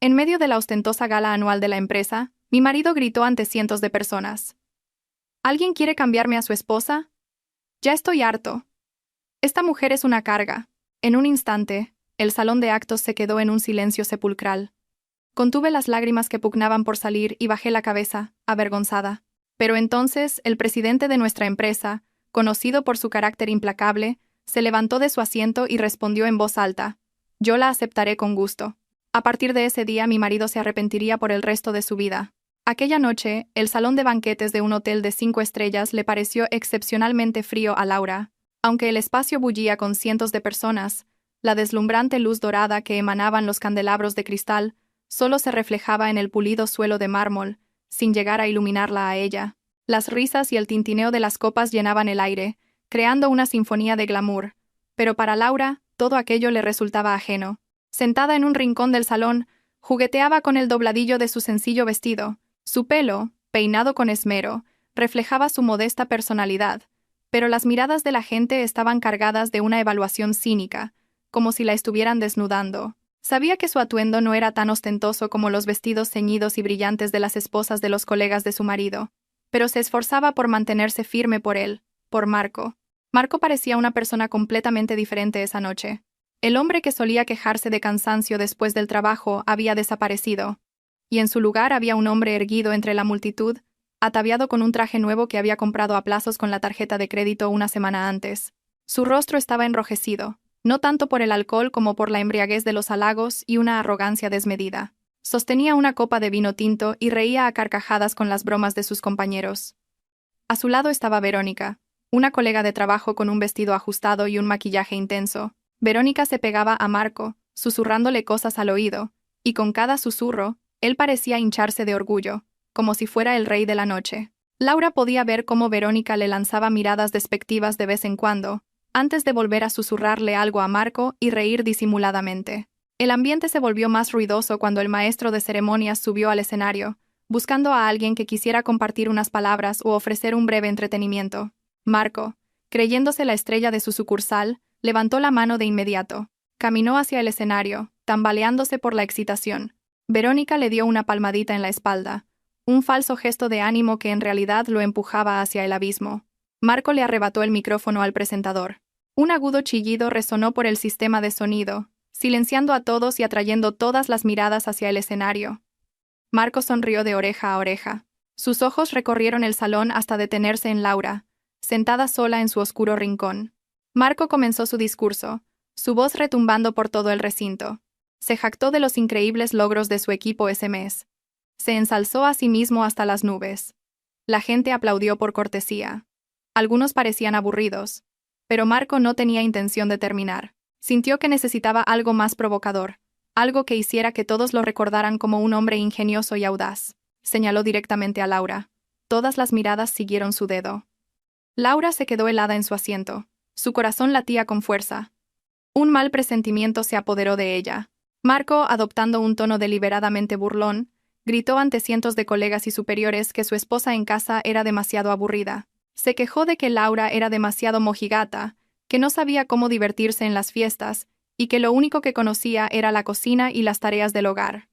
En medio de la ostentosa gala anual de la empresa, mi marido gritó ante cientos de personas. ¿Alguien quiere cambiarme a su esposa? Ya estoy harto. Esta mujer es una carga. En un instante, el salón de actos se quedó en un silencio sepulcral. Contuve las lágrimas que pugnaban por salir y bajé la cabeza, avergonzada. Pero entonces, el presidente de nuestra empresa, conocido por su carácter implacable, se levantó de su asiento y respondió en voz alta: «Yo la aceptaré con gusto». A partir de ese día mi marido se arrepentiría por el resto de su vida. Aquella noche, el salón de banquetes de un hotel de 5 estrellas le pareció excepcionalmente frío a Laura. Aunque el espacio bullía con cientos de personas, la deslumbrante luz dorada que emanaban los candelabros de cristal solo se reflejaba en el pulido suelo de mármol, sin llegar a iluminarla a ella. Las risas y el tintineo de las copas llenaban el aire, creando una sinfonía de glamour, pero para Laura todo aquello le resultaba ajeno. Sentada en un rincón del salón, jugueteaba con el dobladillo de su sencillo vestido. Su pelo, peinado con esmero, reflejaba su modesta personalidad, pero las miradas de la gente estaban cargadas de una evaluación cínica, como si la estuvieran desnudando. Sabía que su atuendo no era tan ostentoso como los vestidos ceñidos y brillantes de las esposas de los colegas de su marido, pero se esforzaba por mantenerse firme por él, por Marco. Marco parecía una persona completamente diferente esa noche. El hombre que solía quejarse de cansancio después del trabajo había desaparecido, y en su lugar había un hombre erguido entre la multitud, ataviado con un traje nuevo que había comprado a plazos con la tarjeta de crédito una semana antes. Su rostro estaba enrojecido, no tanto por el alcohol como por la embriaguez de los halagos y una arrogancia desmedida. Sostenía una copa de vino tinto y reía a carcajadas con las bromas de sus compañeros. A su lado estaba Verónica, una colega de trabajo con un vestido ajustado y un maquillaje intenso. Verónica se pegaba a Marco, susurrándole cosas al oído, y con cada susurro, él parecía hincharse de orgullo, como si fuera el rey de la noche. Laura podía ver cómo Verónica le lanzaba miradas despectivas de vez en cuando, antes de volver a susurrarle algo a Marco y reír disimuladamente. El ambiente se volvió más ruidoso cuando el maestro de ceremonias subió al escenario, buscando a alguien que quisiera compartir unas palabras o ofrecer un breve entretenimiento. Marco, creyéndose la estrella de su sucursal, levantó la mano de inmediato. Caminó hacia el escenario, tambaleándose por la excitación. Verónica le dio una palmadita en la espalda, un falso gesto de ánimo que en realidad lo empujaba hacia el abismo. Marco le arrebató el micrófono al presentador. Un agudo chillido resonó por el sistema de sonido, silenciando a todos y atrayendo todas las miradas hacia el escenario. Marco sonrió de oreja a oreja. Sus ojos recorrieron el salón hasta detenerse en Laura, sentada sola en su oscuro rincón. Marco comenzó su discurso, su voz retumbando por todo el recinto. Se jactó de los increíbles logros de su equipo ese mes. Se ensalzó a sí mismo hasta las nubes. La gente aplaudió por cortesía. Algunos parecían aburridos, pero Marco no tenía intención de terminar. Sintió que necesitaba algo más provocador, algo que hiciera que todos lo recordaran como un hombre ingenioso y audaz. Señaló directamente a Laura. Todas las miradas siguieron su dedo. Laura se quedó helada en su asiento. Su corazón latía con fuerza. Un mal presentimiento se apoderó de ella. Marco, adoptando un tono deliberadamente burlón, gritó ante cientos de colegas y superiores que su esposa en casa era demasiado aburrida. Se quejó de que Laura era demasiado mojigata, que no sabía cómo divertirse en las fiestas, y que lo único que conocía era la cocina y las tareas del hogar.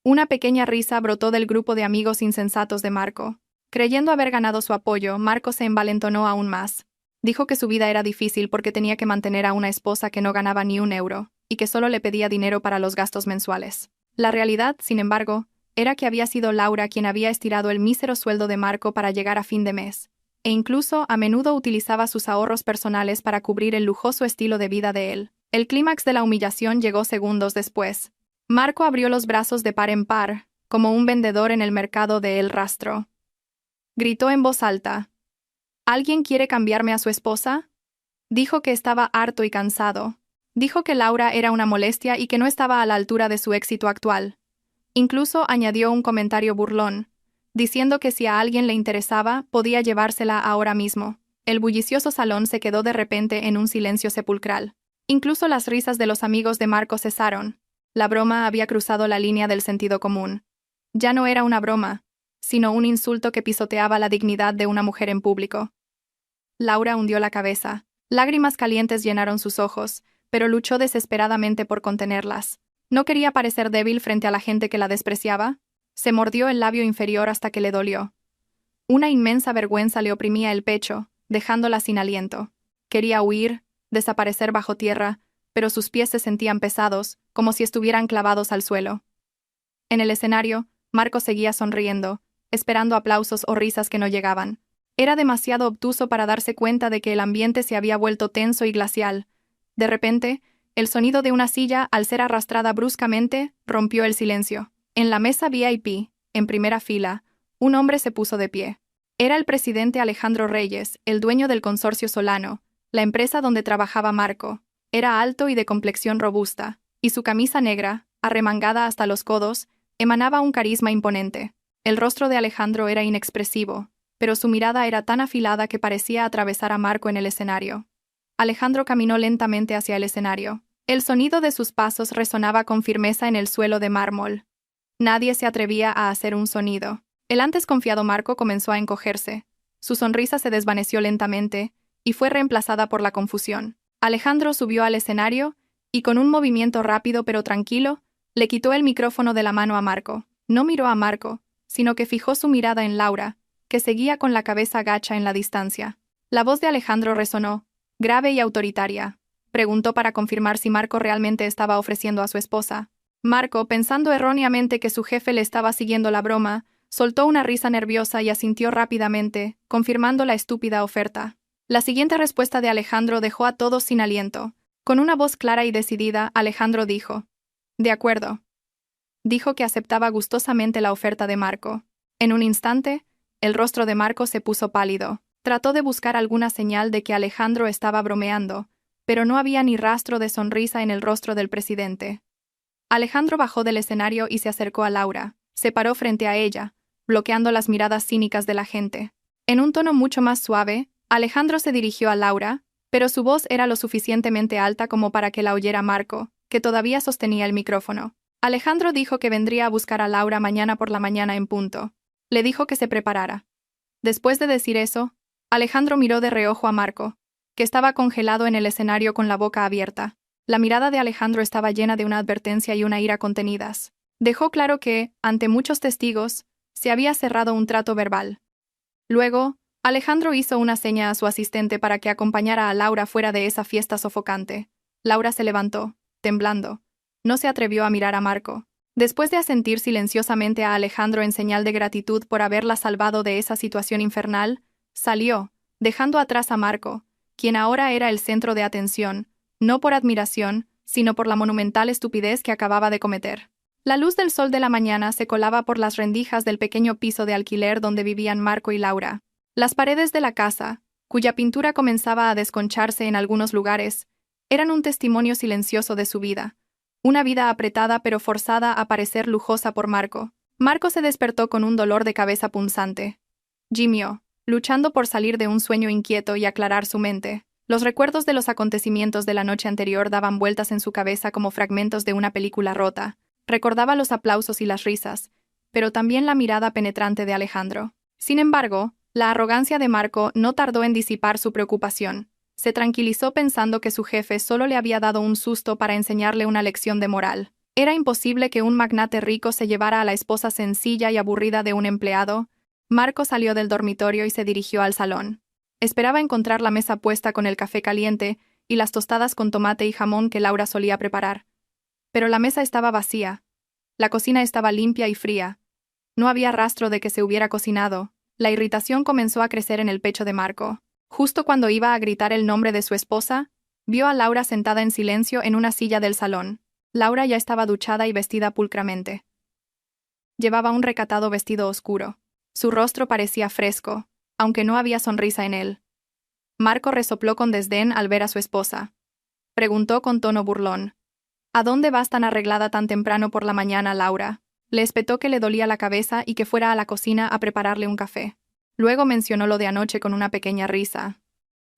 Una pequeña risa brotó del grupo de amigos insensatos de Marco. Creyendo haber ganado su apoyo, Marco se envalentonó aún más. Dijo que su vida era difícil porque tenía que mantener a una esposa que no ganaba ni un euro, y que solo le pedía dinero para los gastos mensuales. La realidad, sin embargo, era que había sido Laura quien había estirado el mísero sueldo de Marco para llegar a fin de mes, e incluso a menudo utilizaba sus ahorros personales para cubrir el lujoso estilo de vida de él. El clímax de la humillación llegó segundos después. Marco abrió los brazos de par en par, como un vendedor en el mercado de El Rastro. Gritó en voz alta: ¿Alguien quiere cambiarme a su esposa? Dijo que estaba harto y cansado. Dijo que Laura era una molestia y que no estaba a la altura de su éxito actual. Incluso añadió un comentario burlón, diciendo que si a alguien le interesaba, podía llevársela ahora mismo. El bullicioso salón se quedó de repente en un silencio sepulcral. Incluso las risas de los amigos de Marco cesaron. La broma había cruzado la línea del sentido común. Ya no era una broma, sino un insulto que pisoteaba la dignidad de una mujer en público. Laura hundió la cabeza. Lágrimas calientes llenaron sus ojos, pero luchó desesperadamente por contenerlas. No quería parecer débil frente a la gente que la despreciaba. Se mordió el labio inferior hasta que le dolió. Una inmensa vergüenza le oprimía el pecho, dejándola sin aliento. Quería huir, desaparecer bajo tierra, pero sus pies se sentían pesados, como si estuvieran clavados al suelo. En el escenario, Marco seguía sonriendo, esperando aplausos o risas que no llegaban. Era demasiado obtuso para darse cuenta de que el ambiente se había vuelto tenso y glacial. De repente, el sonido de una silla, al ser arrastrada bruscamente, rompió el silencio. En la mesa VIP, en primera fila, un hombre se puso de pie. Era el presidente Alejandro Reyes, el dueño del consorcio Solano, la empresa donde trabajaba Marco. Era alto y de complexión robusta, y su camisa negra, arremangada hasta los codos, emanaba un carisma imponente. El rostro de Alejandro era inexpresivo, pero su mirada era tan afilada que parecía atravesar a Marco en el escenario. Alejandro caminó lentamente hacia el escenario. El sonido de sus pasos resonaba con firmeza en el suelo de mármol. Nadie se atrevía a hacer un sonido. El antes confiado Marco comenzó a encogerse. Su sonrisa se desvaneció lentamente, y fue reemplazada por la confusión. Alejandro subió al escenario, y con un movimiento rápido pero tranquilo, le quitó el micrófono de la mano a Marco. No miró a Marco, sino que fijó su mirada en Laura, que seguía con la cabeza gacha en la distancia. La voz de Alejandro resonó, grave y autoritaria. Preguntó para confirmar si Marco realmente estaba ofreciendo a su esposa. Marco, pensando erróneamente que su jefe le estaba siguiendo la broma, soltó una risa nerviosa y asintió rápidamente, confirmando la estúpida oferta. La siguiente respuesta de Alejandro dejó a todos sin aliento. Con una voz clara y decidida, Alejandro dijo: «De acuerdo». Dijo que aceptaba gustosamente la oferta de Marco. En un instante, el rostro de Marco se puso pálido. Trató de buscar alguna señal de que Alejandro estaba bromeando, pero no había ni rastro de sonrisa en el rostro del presidente. Alejandro bajó del escenario y se acercó a Laura. Se paró frente a ella, bloqueando las miradas cínicas de la gente. En un tono mucho más suave, Alejandro se dirigió a Laura, pero su voz era lo suficientemente alta como para que la oyera Marco, que todavía sostenía el micrófono. Alejandro dijo que vendría a buscar a Laura mañana por la mañana en punto. Le dijo que se preparara. Después de decir eso, Alejandro miró de reojo a Marco, que estaba congelado en el escenario con la boca abierta. La mirada de Alejandro estaba llena de una advertencia y una ira contenidas. Dejó claro que, ante muchos testigos, se había cerrado un trato verbal. Luego, Alejandro hizo una seña a su asistente para que acompañara a Laura fuera de esa fiesta sofocante. Laura se levantó, temblando. No se atrevió a mirar a Marco. Después de asentir silenciosamente a Alejandro en señal de gratitud por haberla salvado de esa situación infernal, salió, dejando atrás a Marco, quien ahora era el centro de atención, no por admiración, sino por la monumental estupidez que acababa de cometer. La luz del sol de la mañana se colaba por las rendijas del pequeño piso de alquiler donde vivían Marco y Laura. Las paredes de la casa, cuya pintura comenzaba a desconcharse en algunos lugares, eran un testimonio silencioso de su vida. Una vida apretada pero forzada a parecer lujosa por Marco. Marco se despertó con un dolor de cabeza punzante. Gimió, luchando por salir de un sueño inquieto y aclarar su mente. Los recuerdos de los acontecimientos de la noche anterior daban vueltas en su cabeza como fragmentos de una película rota. Recordaba los aplausos y las risas, pero también la mirada penetrante de Alejandro. Sin embargo, la arrogancia de Marco no tardó en disipar su preocupación. Se tranquilizó pensando que su jefe solo le había dado un susto para enseñarle una lección de moral. Era imposible que un magnate rico se llevara a la esposa sencilla y aburrida de un empleado. Marco salió del dormitorio y se dirigió al salón. Esperaba encontrar la mesa puesta con el café caliente y las tostadas con tomate y jamón que Laura solía preparar. Pero la mesa estaba vacía. La cocina estaba limpia y fría. No había rastro de que se hubiera cocinado. La irritación comenzó a crecer en el pecho de Marco. Justo cuando iba a gritar el nombre de su esposa, vio a Laura sentada en silencio en una silla del salón. Laura ya estaba duchada y vestida pulcramente. Llevaba un recatado vestido oscuro. Su rostro parecía fresco, aunque no había sonrisa en él. Marco resopló con desdén al ver a su esposa. Preguntó con tono burlón: «¿A dónde vas tan arreglada tan temprano por la mañana, Laura?». Le espetó que le dolía la cabeza y que fuera a la cocina a prepararle un café. Luego mencionó lo de anoche con una pequeña risa.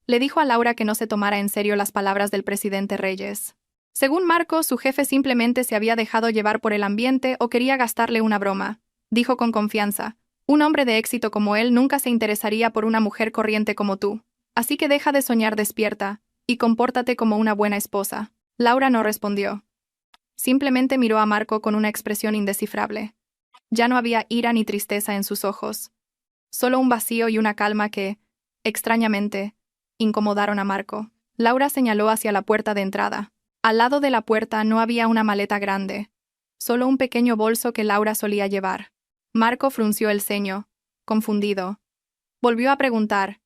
Le dijo a Laura que no se tomara en serio las palabras del presidente Reyes. Según Marco, su jefe simplemente se había dejado llevar por el ambiente o quería gastarle una broma. Dijo con confianza: «Un hombre de éxito como él nunca se interesaría por una mujer corriente como tú. Así que deja de soñar despierta, y compórtate como una buena esposa». Laura no respondió. Simplemente miró a Marco con una expresión indescifrable. Ya no había ira ni tristeza en sus ojos. Solo un vacío y una calma que, extrañamente, incomodaron a Marco. Laura señaló hacia la puerta de entrada. Al lado de la puerta no había una maleta grande, solo un pequeño bolso que Laura solía llevar. Marco frunció el ceño, confundido. Volvió a preguntar: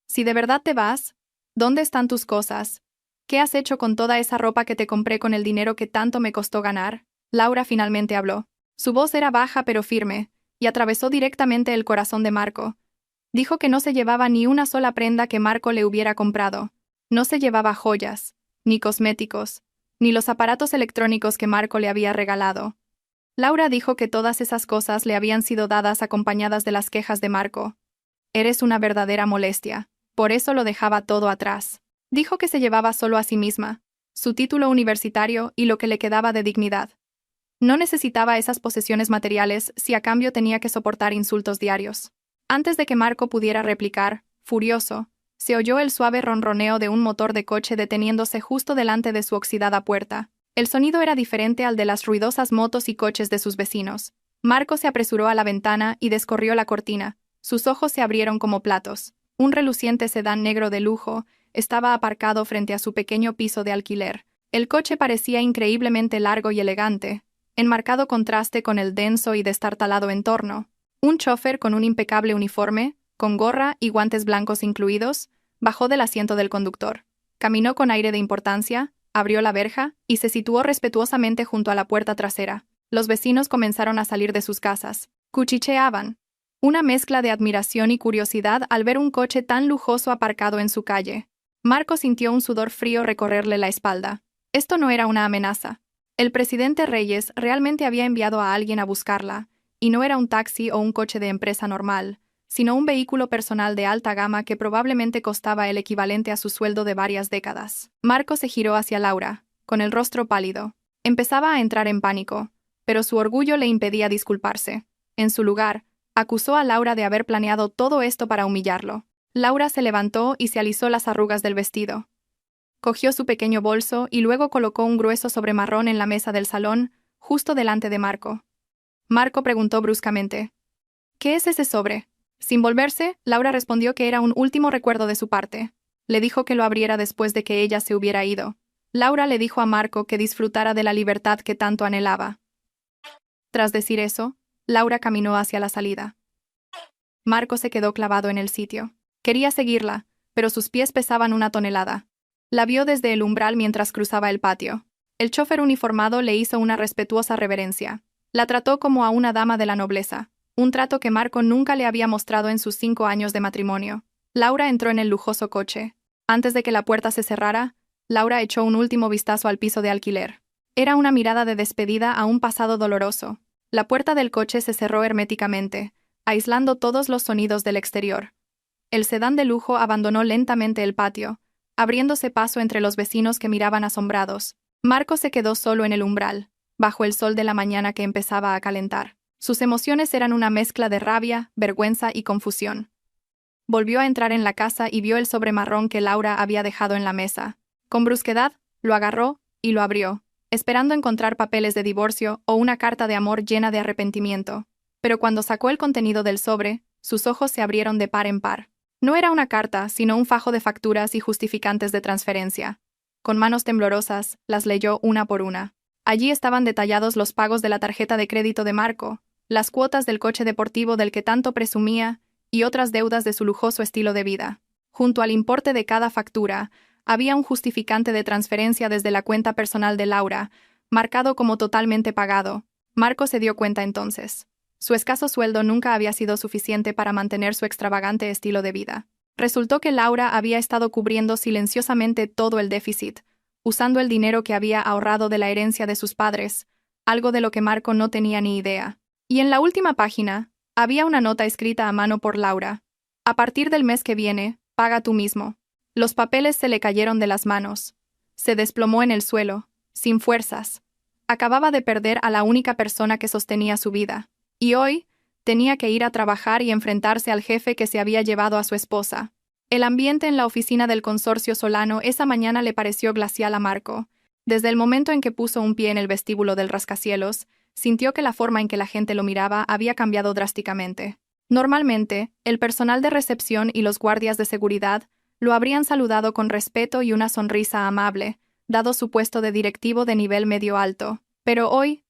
«Si de verdad te vas, ¿dónde están tus cosas? ¿Qué has hecho con toda esa ropa que te compré con el dinero que tanto me costó ganar?». Laura finalmente habló. Su voz era baja pero firme, y atravesó directamente el corazón de Marco. Dijo que no se llevaba ni una sola prenda que Marco le hubiera comprado. No se llevaba joyas, ni cosméticos, ni los aparatos electrónicos que Marco le había regalado. Laura dijo que todas esas cosas le habían sido dadas acompañadas de las quejas de Marco. «Eres una verdadera molestia. Por eso lo dejaba todo atrás». Dijo que se llevaba solo a sí misma, su título universitario y lo que le quedaba de dignidad. No necesitaba esas posesiones materiales si a cambio tenía que soportar insultos diarios. Antes de que Marco pudiera replicar, furioso, se oyó el suave ronroneo de un motor de coche deteniéndose justo delante de su oxidada puerta. El sonido era diferente al de las ruidosas motos y coches de sus vecinos. Marco se apresuró a la ventana y descorrió la cortina. Sus ojos se abrieron como platos. Un reluciente sedán negro de lujo estaba aparcado frente a su pequeño piso de alquiler. El coche parecía increíblemente largo y elegante, en marcado contraste con el denso y destartalado entorno. Un chófer con un impecable uniforme, con gorra y guantes blancos incluidos, bajó del asiento del conductor. Caminó con aire de importancia, abrió la verja y se situó respetuosamente junto a la puerta trasera. Los vecinos comenzaron a salir de sus casas. Cuchicheaban. Una mezcla de admiración y curiosidad al ver un coche tan lujoso aparcado en su calle. Marco sintió un sudor frío recorrerle la espalda. Esto no era una amenaza. El presidente Reyes realmente había enviado a alguien a buscarla, y no era un taxi o un coche de empresa normal, sino un vehículo personal de alta gama que probablemente costaba el equivalente a su sueldo de varias décadas. Marco se giró hacia Laura, con el rostro pálido. Empezaba a entrar en pánico, pero su orgullo le impedía disculparse. En su lugar, acusó a Laura de haber planeado todo esto para humillarlo. Laura se levantó y se alisó las arrugas del vestido. Cogió su pequeño bolso y luego colocó un grueso sobre marrón en la mesa del salón, justo delante de Marco. Marco preguntó bruscamente: «¿Qué es ese sobre?». Sin volverse, Laura respondió que era un último recuerdo de su parte. Le dijo que lo abriera después de que ella se hubiera ido. Laura le dijo a Marco que disfrutara de la libertad que tanto anhelaba. Tras decir eso, Laura caminó hacia la salida. Marco se quedó clavado en el sitio. Quería seguirla, pero sus pies pesaban 1 tonelada. La vio desde el umbral mientras cruzaba el patio. El chófer uniformado le hizo una respetuosa reverencia. La trató como a una dama de la nobleza, un trato que Marco nunca le había mostrado en sus 5 años de matrimonio. Laura entró en el lujoso coche. Antes de que la puerta se cerrara, Laura echó un último vistazo al piso de alquiler. Era una mirada de despedida a un pasado doloroso. La puerta del coche se cerró herméticamente, aislando todos los sonidos del exterior. El sedán de lujo abandonó lentamente el patio, abriéndose paso entre los vecinos que miraban asombrados. Marco se quedó solo en el umbral, bajo el sol de la mañana que empezaba a calentar. Sus emociones eran una mezcla de rabia, vergüenza y confusión. Volvió a entrar en la casa y vio el sobre marrón que Laura había dejado en la mesa. Con brusquedad, lo agarró y lo abrió, esperando encontrar papeles de divorcio o una carta de amor llena de arrepentimiento. Pero cuando sacó el contenido del sobre, sus ojos se abrieron de par en par. No era una carta, sino un fajo de facturas y justificantes de transferencia. Con manos temblorosas, las leyó una por una. Allí estaban detallados los pagos de la tarjeta de crédito de Marco, las cuotas del coche deportivo del que tanto presumía y otras deudas de su lujoso estilo de vida. Junto al importe de cada factura, había un justificante de transferencia desde la cuenta personal de Laura, marcado como totalmente pagado. Marco se dio cuenta entonces. Su escaso sueldo nunca había sido suficiente para mantener su extravagante estilo de vida. Resultó que Laura había estado cubriendo silenciosamente todo el déficit, usando el dinero que había ahorrado de la herencia de sus padres, algo de lo que Marco no tenía ni idea. Y en la última página, había una nota escrita a mano por Laura. A partir del mes que viene, paga tú mismo. Los papeles se le cayeron de las manos. Se desplomó en el suelo, sin fuerzas. Acababa de perder a la única persona que sostenía su vida. Y hoy, tenía que ir a trabajar y enfrentarse al jefe que se había llevado a su esposa. El ambiente en la oficina del consorcio Solano esa mañana le pareció glacial a Marco. Desde el momento en que puso un pie en el vestíbulo del rascacielos, sintió que la forma en que la gente lo miraba había cambiado drásticamente. Normalmente, el personal de recepción y los guardias de seguridad lo habrían saludado con respeto y una sonrisa amable, dado su puesto de directivo de nivel medio alto. Pero hoy,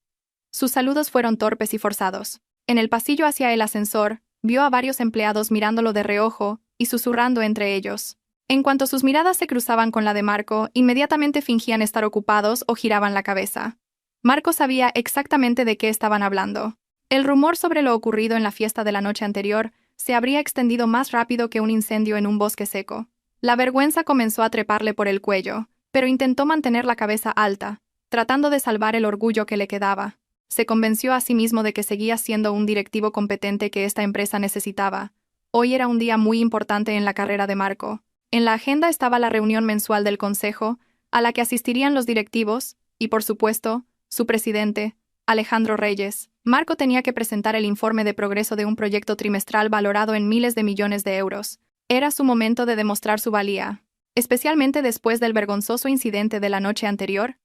sus saludos fueron torpes y forzados. En el pasillo hacia el ascensor, vio a varios empleados mirándolo de reojo y susurrando entre ellos. En cuanto sus miradas se cruzaban con la de Marco, inmediatamente fingían estar ocupados o giraban la cabeza. Marco sabía exactamente de qué estaban hablando. El rumor sobre lo ocurrido en la fiesta de la noche anterior se habría extendido más rápido que un incendio en un bosque seco. La vergüenza comenzó a treparle por el cuello, pero intentó mantener la cabeza alta, tratando de salvar el orgullo que le quedaba. Se convenció a sí mismo de que seguía siendo un directivo competente que esta empresa necesitaba. Hoy era un día muy importante en la carrera de Marco. En la agenda estaba la reunión mensual del consejo, a la que asistirían los directivos, y por supuesto, su presidente, Alejandro Reyes. Marco tenía que presentar el informe de progreso de un proyecto trimestral valorado en miles de millones de euros. Era su momento de demostrar su valía. Especialmente después del vergonzoso incidente de la noche anterior,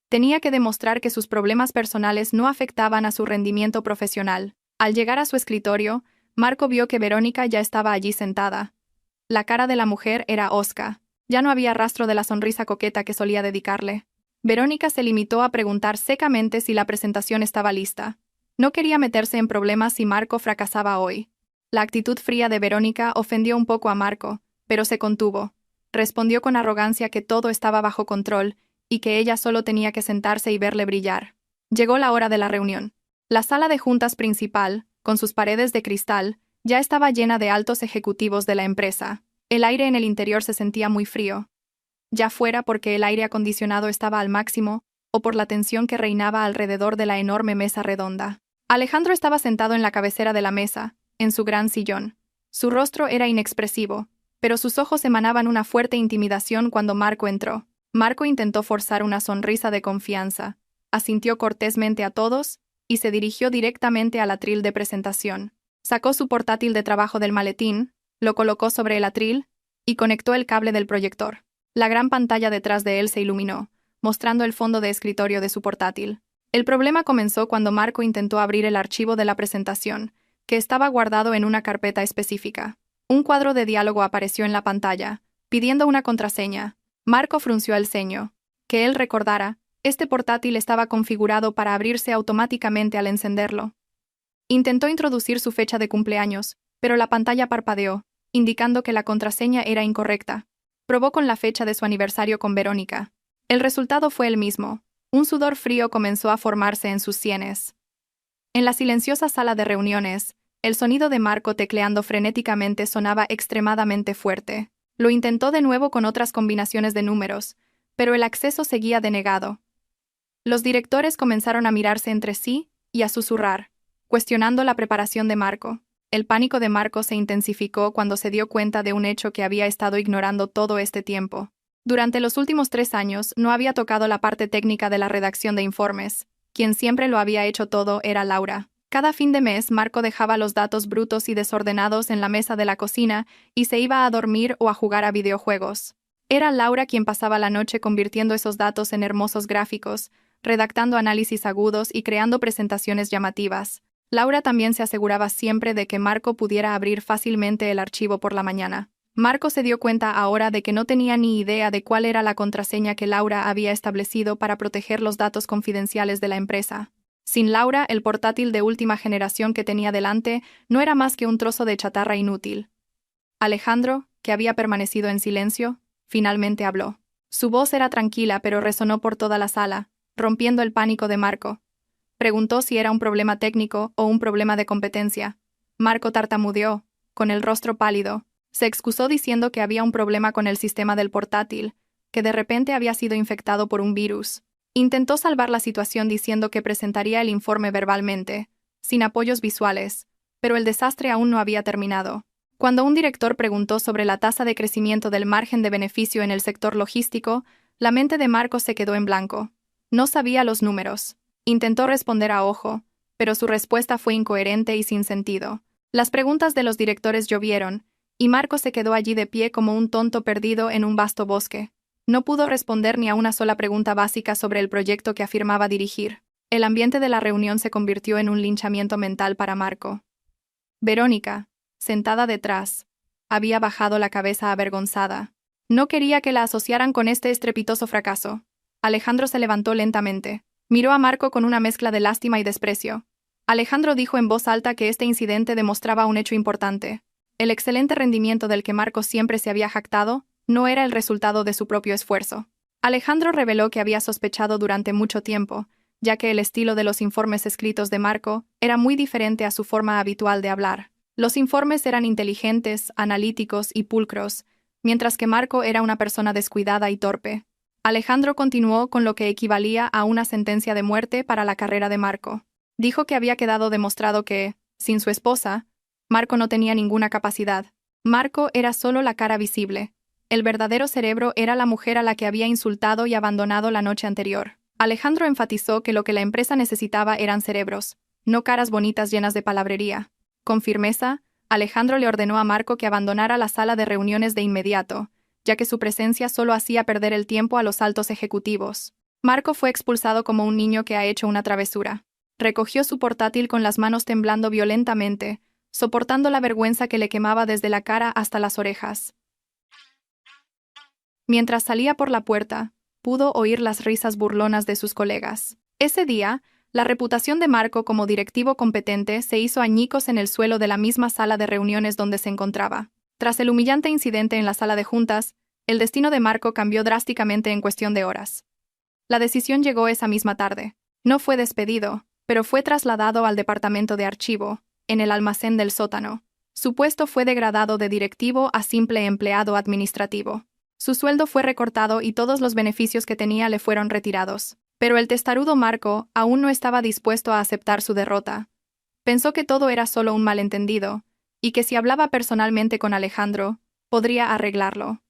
tenía que demostrar que sus problemas personales no afectaban a su rendimiento profesional. Al llegar a su escritorio, Marco vio que Verónica ya estaba allí sentada. La cara de la mujer era hosca. Ya no había rastro de la sonrisa coqueta que solía dedicarle. Verónica se limitó a preguntar secamente si la presentación estaba lista. No quería meterse en problemas si Marco fracasaba hoy. La actitud fría de Verónica ofendió un poco a Marco, pero se contuvo. Respondió con arrogancia que todo estaba bajo control y que ella solo tenía que sentarse y verle brillar. Llegó la hora de la reunión. La sala de juntas principal, con sus paredes de cristal, ya estaba llena de altos ejecutivos de la empresa. El aire en el interior se sentía muy frío, ya fuera porque el aire acondicionado estaba al máximo o por la tensión que reinaba alrededor de la enorme mesa redonda. Alejandro estaba sentado en la cabecera de la mesa, en su gran sillón. Su rostro era inexpresivo, pero sus ojos emanaban una fuerte intimidación cuando Marco entró. Marco intentó forzar una sonrisa de confianza, asintió cortésmente a todos y se dirigió directamente al atril de presentación. Sacó su portátil de trabajo del maletín, lo colocó sobre el atril y conectó el cable del proyector. La gran pantalla detrás de él se iluminó, mostrando el fondo de escritorio de su portátil. El problema comenzó cuando Marco intentó abrir el archivo de la presentación, que estaba guardado en una carpeta específica. Un cuadro de diálogo apareció en la pantalla, pidiendo una contraseña. Marco frunció el ceño. Que él recordara, este portátil estaba configurado para abrirse automáticamente al encenderlo. Intentó introducir su fecha de cumpleaños, pero la pantalla parpadeó, indicando que la contraseña era incorrecta. Probó con la fecha de su aniversario con Verónica. El resultado fue el mismo. Un sudor frío comenzó a formarse en sus sienes. En la silenciosa sala de reuniones, el sonido de Marco tecleando frenéticamente sonaba extremadamente fuerte. Lo intentó de nuevo con otras combinaciones de números, pero el acceso seguía denegado. Los directores comenzaron a mirarse entre sí y a susurrar, cuestionando la preparación de Marco. El pánico de Marco se intensificó cuando se dio cuenta de un hecho que había estado ignorando todo este tiempo. Durante los últimos 3 años no había tocado la parte técnica de la redacción de informes. Quien siempre lo había hecho todo era Laura. Cada fin de mes Marco dejaba los datos brutos y desordenados en la mesa de la cocina y se iba a dormir o a jugar a videojuegos. Era Laura quien pasaba la noche convirtiendo esos datos en hermosos gráficos, redactando análisis agudos y creando presentaciones llamativas. Laura también se aseguraba siempre de que Marco pudiera abrir fácilmente el archivo por la mañana. Marco se dio cuenta ahora de que no tenía ni idea de cuál era la contraseña que Laura había establecido para proteger los datos confidenciales de la empresa. Sin Laura, el portátil de última generación que tenía delante no era más que un trozo de chatarra inútil. Alejandro, que había permanecido en silencio, finalmente habló. Su voz era tranquila pero resonó por toda la sala, rompiendo el pánico de Marco. Preguntó si era un problema técnico o un problema de competencia. Marco tartamudeó, con el rostro pálido. Se excusó diciendo que había un problema con el sistema del portátil, que de repente había sido infectado por un virus. Intentó salvar la situación diciendo que presentaría el informe verbalmente, sin apoyos visuales, pero el desastre aún no había terminado. Cuando un director preguntó sobre la tasa de crecimiento del margen de beneficio en el sector logístico, la mente de Marco se quedó en blanco. No sabía los números. Intentó responder a ojo, pero su respuesta fue incoherente y sin sentido. Las preguntas de los directores llovieron, y Marco se quedó allí de pie como un tonto perdido en un vasto bosque. No pudo responder ni a una sola pregunta básica sobre el proyecto que afirmaba dirigir. El ambiente de la reunión se convirtió en un linchamiento mental para Marco. Verónica, sentada detrás, había bajado la cabeza avergonzada. No quería que la asociaran con este estrepitoso fracaso. Alejandro se levantó lentamente. Miró a Marco con una mezcla de lástima y desprecio. Alejandro dijo en voz alta que este incidente demostraba un hecho importante. El excelente rendimiento del que Marco siempre se había jactado no era el resultado de su propio esfuerzo. Alejandro reveló que había sospechado durante mucho tiempo, ya que el estilo de los informes escritos de Marco era muy diferente a su forma habitual de hablar. Los informes eran inteligentes, analíticos y pulcros, mientras que Marco era una persona descuidada y torpe. Alejandro continuó con lo que equivalía a una sentencia de muerte para la carrera de Marco. Dijo que había quedado demostrado que, sin su esposa, Marco no tenía ninguna capacidad. Marco era solo la cara visible. El verdadero cerebro era la mujer a la que había insultado y abandonado la noche anterior. Alejandro enfatizó que lo que la empresa necesitaba eran cerebros, no caras bonitas llenas de palabrería. Con firmeza, Alejandro le ordenó a Marco que abandonara la sala de reuniones de inmediato, ya que su presencia solo hacía perder el tiempo a los altos ejecutivos. Marco fue expulsado como un niño que ha hecho una travesura. Recogió su portátil con las manos temblando violentamente, soportando la vergüenza que le quemaba desde la cara hasta las orejas. Mientras salía por la puerta, pudo oír las risas burlonas de sus colegas. Ese día, la reputación de Marco como directivo competente se hizo añicos en el suelo de la misma sala de reuniones donde se encontraba. Tras el humillante incidente en la sala de juntas, el destino de Marco cambió drásticamente en cuestión de horas. La decisión llegó esa misma tarde. No fue despedido, pero fue trasladado al departamento de archivo, en el almacén del sótano. Su puesto fue degradado de directivo a simple empleado administrativo. Su sueldo fue recortado y todos los beneficios que tenía le fueron retirados. Pero el testarudo Marco aún no estaba dispuesto a aceptar su derrota. Pensó que todo era solo un malentendido, y que si hablaba personalmente con Alejandro, podría arreglarlo.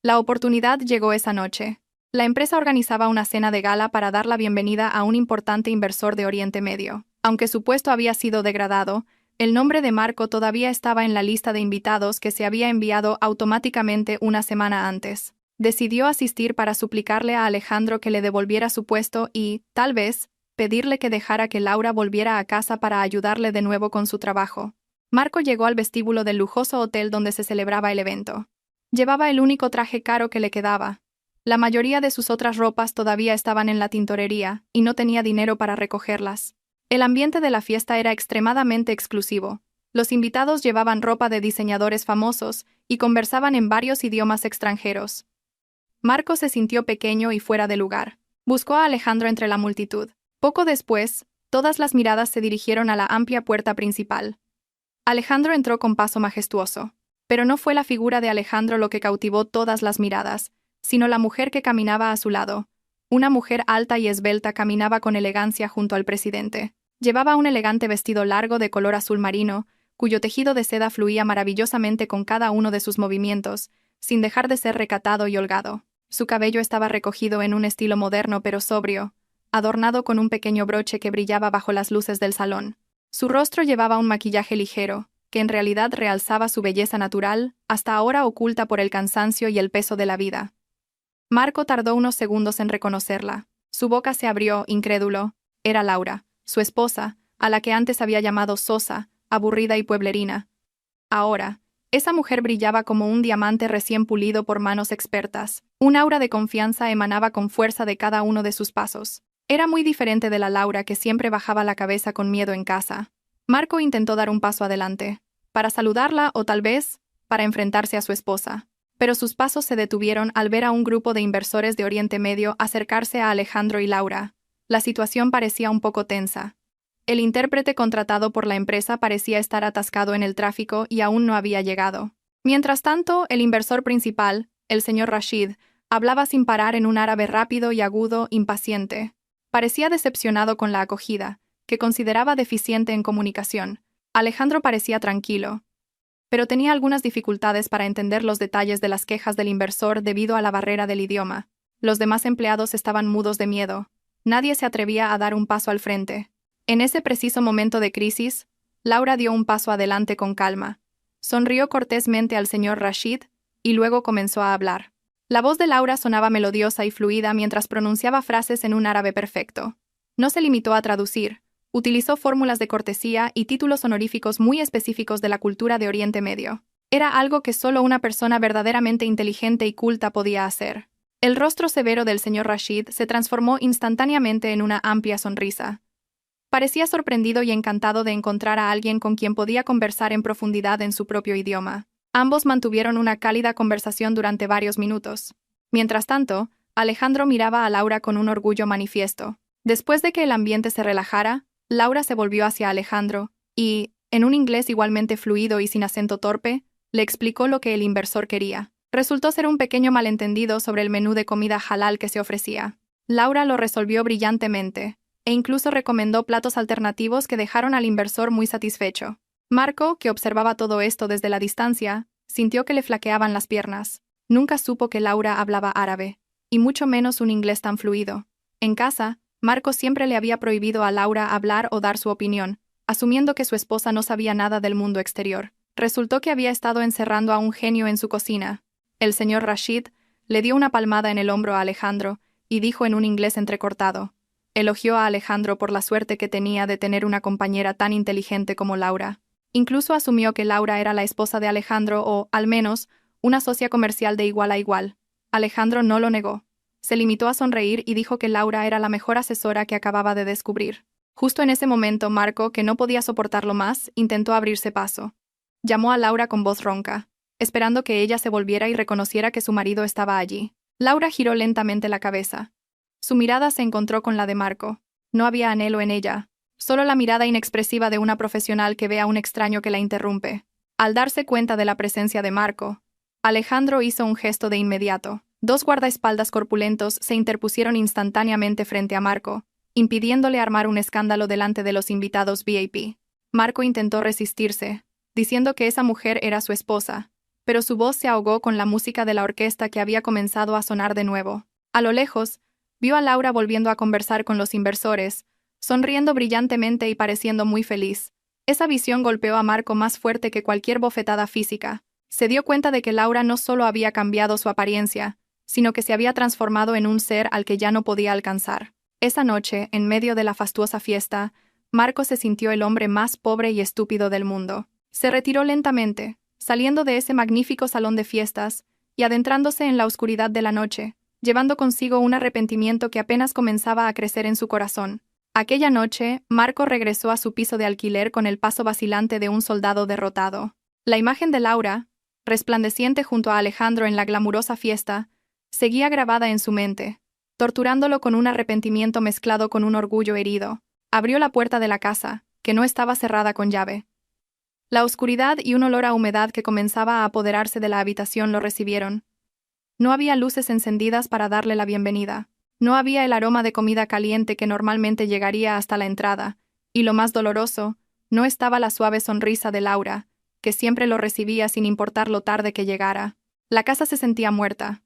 La oportunidad llegó esa noche. La empresa organizaba una cena de gala para dar la bienvenida a un importante inversor de Oriente Medio. Aunque su puesto había sido degradado, el nombre de Marco todavía estaba en la lista de invitados que se había enviado automáticamente una semana antes. Decidió asistir para suplicarle a Alejandro que le devolviera su puesto y, tal vez, pedirle que dejara que Laura volviera a casa para ayudarle de nuevo con su trabajo. Marco llegó al vestíbulo del lujoso hotel donde se celebraba el evento. Llevaba el único traje caro que le quedaba. La mayoría de sus otras ropas todavía estaban en la tintorería y no tenía dinero para recogerlas. El ambiente de la fiesta era extremadamente exclusivo. Los invitados llevaban ropa de diseñadores famosos y conversaban en varios idiomas extranjeros. Marco se sintió pequeño y fuera de lugar. Buscó a Alejandro entre la multitud. Poco después, todas las miradas se dirigieron a la amplia puerta principal. Alejandro entró con paso majestuoso. Pero no fue la figura de Alejandro lo que cautivó todas las miradas, sino la mujer que caminaba a su lado. Una mujer alta y esbelta caminaba con elegancia junto al presidente. Llevaba un elegante vestido largo de color azul marino, cuyo tejido de seda fluía maravillosamente con cada uno de sus movimientos, sin dejar de ser recatado y holgado. Su cabello estaba recogido en un estilo moderno pero sobrio, adornado con un pequeño broche que brillaba bajo las luces del salón. Su rostro llevaba un maquillaje ligero, que en realidad realzaba su belleza natural, hasta ahora oculta por el cansancio y el peso de la vida. Marco tardó unos segundos en reconocerla. Su boca se abrió, incrédulo. Era Laura, su esposa, a la que antes había llamado sosa, aburrida y pueblerina. Ahora, esa mujer brillaba como un diamante recién pulido por manos expertas. Un aura de confianza emanaba con fuerza de cada uno de sus pasos. Era muy diferente de la Laura que siempre bajaba la cabeza con miedo en casa. Marco intentó dar un paso adelante, para saludarla o tal vez, para enfrentarse a su esposa. Pero sus pasos se detuvieron al ver a un grupo de inversores de Oriente Medio acercarse a Alejandro y Laura. La situación parecía un poco tensa. El intérprete contratado por la empresa parecía estar atascado en el tráfico y aún no había llegado. Mientras tanto, el inversor principal, el señor Rashid, hablaba sin parar en un árabe rápido y agudo, impaciente. Parecía decepcionado con la acogida, que consideraba deficiente en comunicación. Alejandro parecía tranquilo, pero tenía algunas dificultades para entender los detalles de las quejas del inversor debido a la barrera del idioma. Los demás empleados estaban mudos de miedo. Nadie se atrevía a dar un paso al frente. En ese preciso momento de crisis, Laura dio un paso adelante con calma. Sonrió cortésmente al señor Rashid y luego comenzó a hablar. La voz de Laura sonaba melodiosa y fluida mientras pronunciaba frases en un árabe perfecto. No se limitó a traducir, utilizó fórmulas de cortesía y títulos honoríficos muy específicos de la cultura de Oriente Medio. Era algo que solo una persona verdaderamente inteligente y culta podía hacer. El rostro severo del señor Rashid se transformó instantáneamente en una amplia sonrisa. Parecía sorprendido y encantado de encontrar a alguien con quien podía conversar en profundidad en su propio idioma. Ambos mantuvieron una cálida conversación durante varios minutos. Mientras tanto, Alejandro miraba a Laura con un orgullo manifiesto. Después de que el ambiente se relajara, Laura se volvió hacia Alejandro y, en un inglés igualmente fluido y sin acento torpe, le explicó lo que el inversor quería. Resultó ser un pequeño malentendido sobre el menú de comida halal que se ofrecía. Laura lo resolvió brillantemente, e incluso recomendó platos alternativos que dejaron al inversor muy satisfecho. Marco, que observaba todo esto desde la distancia, sintió que le flaqueaban las piernas. Nunca supo que Laura hablaba árabe, y mucho menos un inglés tan fluido. En casa, Marco siempre le había prohibido a Laura hablar o dar su opinión, asumiendo que su esposa no sabía nada del mundo exterior. Resultó que había estado encerrando a un genio en su cocina. El señor Rashid le dio una palmada en el hombro a Alejandro y dijo en un inglés entrecortado. Elogió a Alejandro por la suerte que tenía de tener una compañera tan inteligente como Laura. Incluso asumió que Laura era la esposa de Alejandro o, al menos, una socia comercial de igual a igual. Alejandro no lo negó. Se limitó a sonreír y dijo que Laura era la mejor asesora que acababa de descubrir. Justo en ese momento, Marco, que no podía soportarlo más, intentó abrirse paso. Llamó a Laura con voz ronca, esperando que ella se volviera y reconociera que su marido estaba allí. Laura giró lentamente la cabeza. Su mirada se encontró con la de Marco. No había anhelo en ella, solo la mirada inexpresiva de una profesional que ve a un extraño que la interrumpe. Al darse cuenta de la presencia de Marco, Alejandro hizo un gesto de inmediato. Dos guardaespaldas corpulentos se interpusieron instantáneamente frente a Marco, impidiéndole armar un escándalo delante de los invitados VIP. Marco intentó resistirse, diciendo que esa mujer era su esposa, pero su voz se ahogó con la música de la orquesta que había comenzado a sonar de nuevo. A lo lejos, vio a Laura volviendo a conversar con los inversores, sonriendo brillantemente y pareciendo muy feliz. Esa visión golpeó a Marco más fuerte que cualquier bofetada física. Se dio cuenta de que Laura no solo había cambiado su apariencia, sino que se había transformado en un ser al que ya no podía alcanzar. Esa noche, en medio de la fastuosa fiesta, Marco se sintió el hombre más pobre y estúpido del mundo. Se retiró lentamente, saliendo de ese magnífico salón de fiestas y adentrándose en la oscuridad de la noche, llevando consigo un arrepentimiento que apenas comenzaba a crecer en su corazón. Aquella noche, Marco regresó a su piso de alquiler con el paso vacilante de un soldado derrotado. La imagen de Laura, resplandeciente junto a Alejandro en la glamurosa fiesta, seguía grabada en su mente, torturándolo con un arrepentimiento mezclado con un orgullo herido. Abrió la puerta de la casa, que no estaba cerrada con llave. La oscuridad y un olor a humedad que comenzaba a apoderarse de la habitación lo recibieron. No había luces encendidas para darle la bienvenida. No había el aroma de comida caliente que normalmente llegaría hasta la entrada, y lo más doloroso, no estaba la suave sonrisa de Laura, que siempre lo recibía sin importar lo tarde que llegara. La casa se sentía muerta,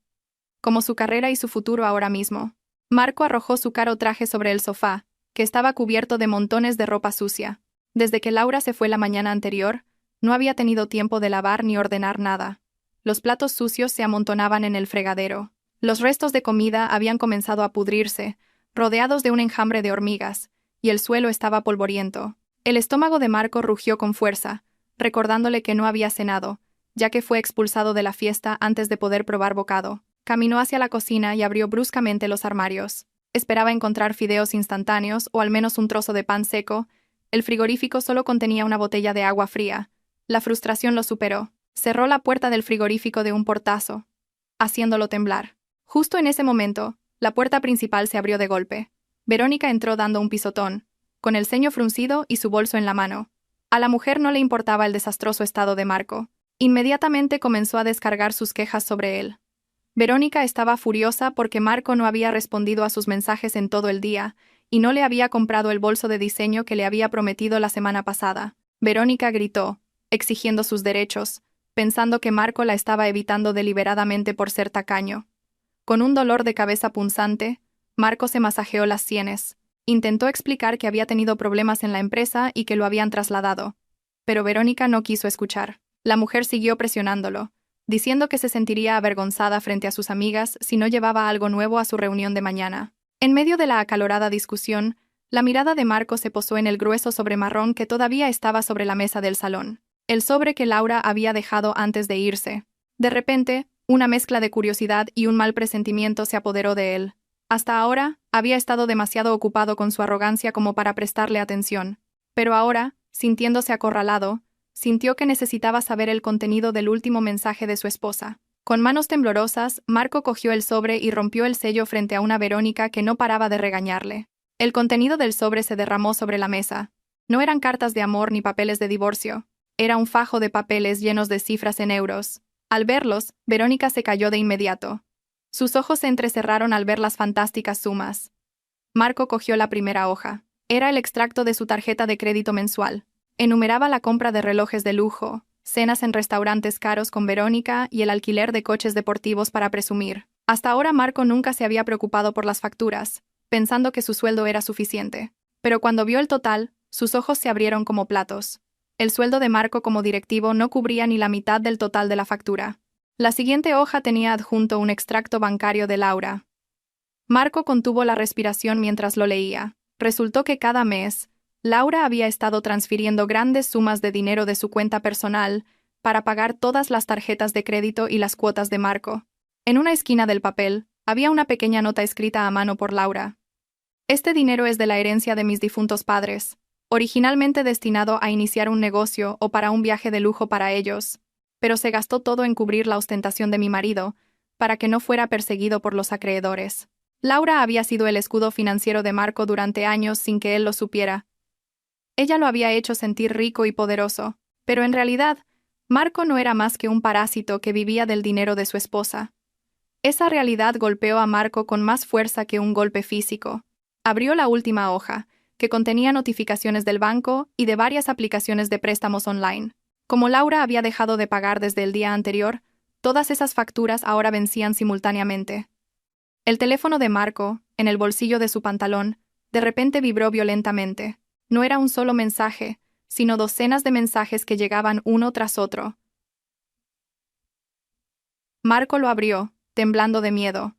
como su carrera y su futuro ahora mismo. Marco arrojó su caro traje sobre el sofá, que estaba cubierto de montones de ropa sucia. Desde que Laura se fue la mañana anterior, no había tenido tiempo de lavar ni ordenar nada. Los platos sucios se amontonaban en el fregadero. Los restos de comida habían comenzado a pudrirse, rodeados de un enjambre de hormigas, y el suelo estaba polvoriento. El estómago de Marco rugió con fuerza, recordándole que no había cenado, ya que fue expulsado de la fiesta antes de poder probar bocado. Caminó hacia la cocina y abrió bruscamente los armarios. Esperaba encontrar fideos instantáneos o al menos un trozo de pan seco. El frigorífico solo contenía una botella de agua fría. La frustración lo superó. Cerró la puerta del frigorífico de un portazo, haciéndolo temblar. Justo en ese momento, la puerta principal se abrió de golpe. Verónica entró dando un pisotón, con el ceño fruncido y su bolso en la mano. A la mujer no le importaba el desastroso estado de Marco. Inmediatamente comenzó a descargar sus quejas sobre él. Verónica estaba furiosa porque Marco no había respondido a sus mensajes en todo el día y no le había comprado el bolso de diseño que le había prometido la semana pasada. Verónica gritó, exigiendo sus derechos, pensando que Marco la estaba evitando deliberadamente por ser tacaño. Con un dolor de cabeza punzante, Marco se masajeó las sienes. Intentó explicar que había tenido problemas en la empresa y que lo habían trasladado. Pero Verónica no quiso escuchar. La mujer siguió presionándolo, diciendo que se sentiría avergonzada frente a sus amigas si no llevaba algo nuevo a su reunión de mañana. En medio de la acalorada discusión, la mirada de Marco se posó en el grueso sobre marrón que todavía estaba sobre la mesa del salón, el sobre que Laura había dejado antes de irse. De repente, una mezcla de curiosidad y un mal presentimiento se apoderó de él. Hasta ahora, había estado demasiado ocupado con su arrogancia como para prestarle atención. Pero ahora, sintiéndose acorralado, sintió que necesitaba saber el contenido del último mensaje de su esposa. Con manos temblorosas, Marco cogió el sobre y rompió el sello frente a una Verónica que no paraba de regañarle. El contenido del sobre se derramó sobre la mesa. No eran cartas de amor ni papeles de divorcio. Era un fajo de papeles llenos de cifras en euros. Al verlos, Verónica se cayó de inmediato. Sus ojos se entrecerraron al ver las fantásticas sumas. Marco cogió la primera hoja. Era el extracto de su tarjeta de crédito mensual. Enumeraba la compra de relojes de lujo, cenas en restaurantes caros con Verónica y el alquiler de coches deportivos para presumir. Hasta ahora Marco nunca se había preocupado por las facturas, pensando que su sueldo era suficiente. Pero cuando vio el total, sus ojos se abrieron como platos. El sueldo de Marco como directivo no cubría ni la mitad del total de la factura. La siguiente hoja tenía adjunto un extracto bancario de Laura. Marco contuvo la respiración mientras lo leía. Resultó que cada mes, Laura había estado transfiriendo grandes sumas de dinero de su cuenta personal para pagar todas las tarjetas de crédito y las cuotas de Marco. En una esquina del papel, había una pequeña nota escrita a mano por Laura. Este dinero es de la herencia de mis difuntos padres, originalmente destinado a iniciar un negocio o para un viaje de lujo para ellos, pero se gastó todo en cubrir la ostentación de mi marido, para que no fuera perseguido por los acreedores. Laura había sido el escudo financiero de Marco durante años sin que él lo supiera. Ella lo había hecho sentir rico y poderoso, pero en realidad, Marco no era más que un parásito que vivía del dinero de su esposa. Esa realidad golpeó a Marco con más fuerza que un golpe físico. Abrió la última hoja, que contenía notificaciones del banco y de varias aplicaciones de préstamos online. Como Laura había dejado de pagar desde el día anterior, todas esas facturas ahora vencían simultáneamente. El teléfono de Marco, en el bolsillo de su pantalón, de repente vibró violentamente. No era un solo mensaje, sino docenas de mensajes que llegaban uno tras otro. Marco lo abrió, temblando de miedo.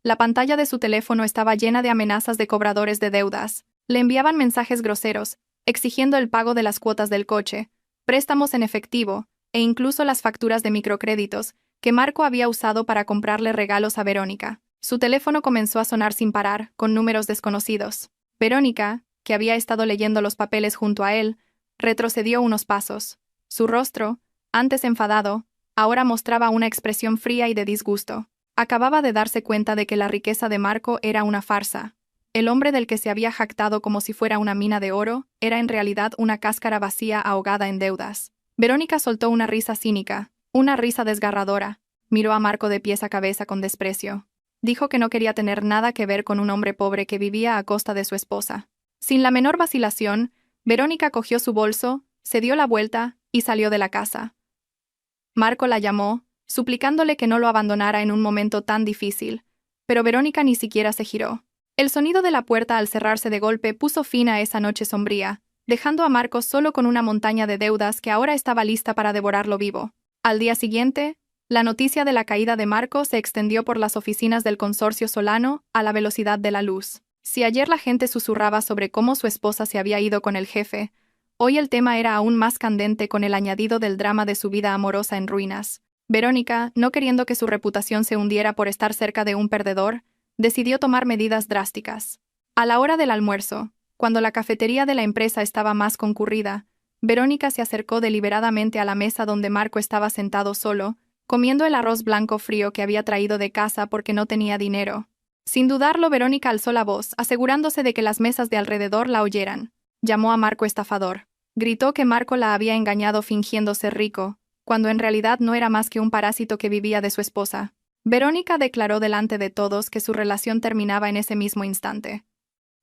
La pantalla de su teléfono estaba llena de amenazas de cobradores de deudas. Le enviaban mensajes groseros, exigiendo el pago de las cuotas del coche, préstamos en efectivo, e incluso las facturas de microcréditos, que Marco había usado para comprarle regalos a Verónica. Su teléfono comenzó a sonar sin parar, con números desconocidos. Verónica, que había estado leyendo los papeles junto a él, retrocedió unos pasos. Su rostro, antes enfadado, ahora mostraba una expresión fría y de disgusto. Acababa de darse cuenta de que la riqueza de Marco era una farsa. El hombre del que se había jactado como si fuera una mina de oro era en realidad una cáscara vacía ahogada en deudas. Verónica soltó una risa cínica, una risa desgarradora. Miró a Marco de pies a cabeza con desprecio. Dijo que no quería tener nada que ver con un hombre pobre que vivía a costa de su esposa. Sin la menor vacilación, Verónica cogió su bolso, se dio la vuelta y salió de la casa. Marco la llamó, suplicándole que no lo abandonara en un momento tan difícil, pero Verónica ni siquiera se giró. El sonido de la puerta al cerrarse de golpe puso fin a esa noche sombría, dejando a Marco solo con una montaña de deudas que ahora estaba lista para devorarlo vivo. Al día siguiente, la noticia de la caída de Marco se extendió por las oficinas del consorcio Solano a la velocidad de la luz. Si ayer la gente susurraba sobre cómo su esposa se había ido con el jefe, hoy el tema era aún más candente con el añadido del drama de su vida amorosa en ruinas. Verónica, no queriendo que su reputación se hundiera por estar cerca de un perdedor, decidió tomar medidas drásticas. A la hora del almuerzo, cuando la cafetería de la empresa estaba más concurrida, Verónica se acercó deliberadamente a la mesa donde Marco estaba sentado solo, comiendo el arroz blanco frío que había traído de casa porque no tenía dinero. Sin dudarlo, Verónica alzó la voz, asegurándose de que las mesas de alrededor la oyeran. Llamó a Marco estafador. Gritó que Marco la había engañado fingiendo ser rico, cuando en realidad no era más que un parásito que vivía de su esposa. Verónica declaró delante de todos que su relación terminaba en ese mismo instante.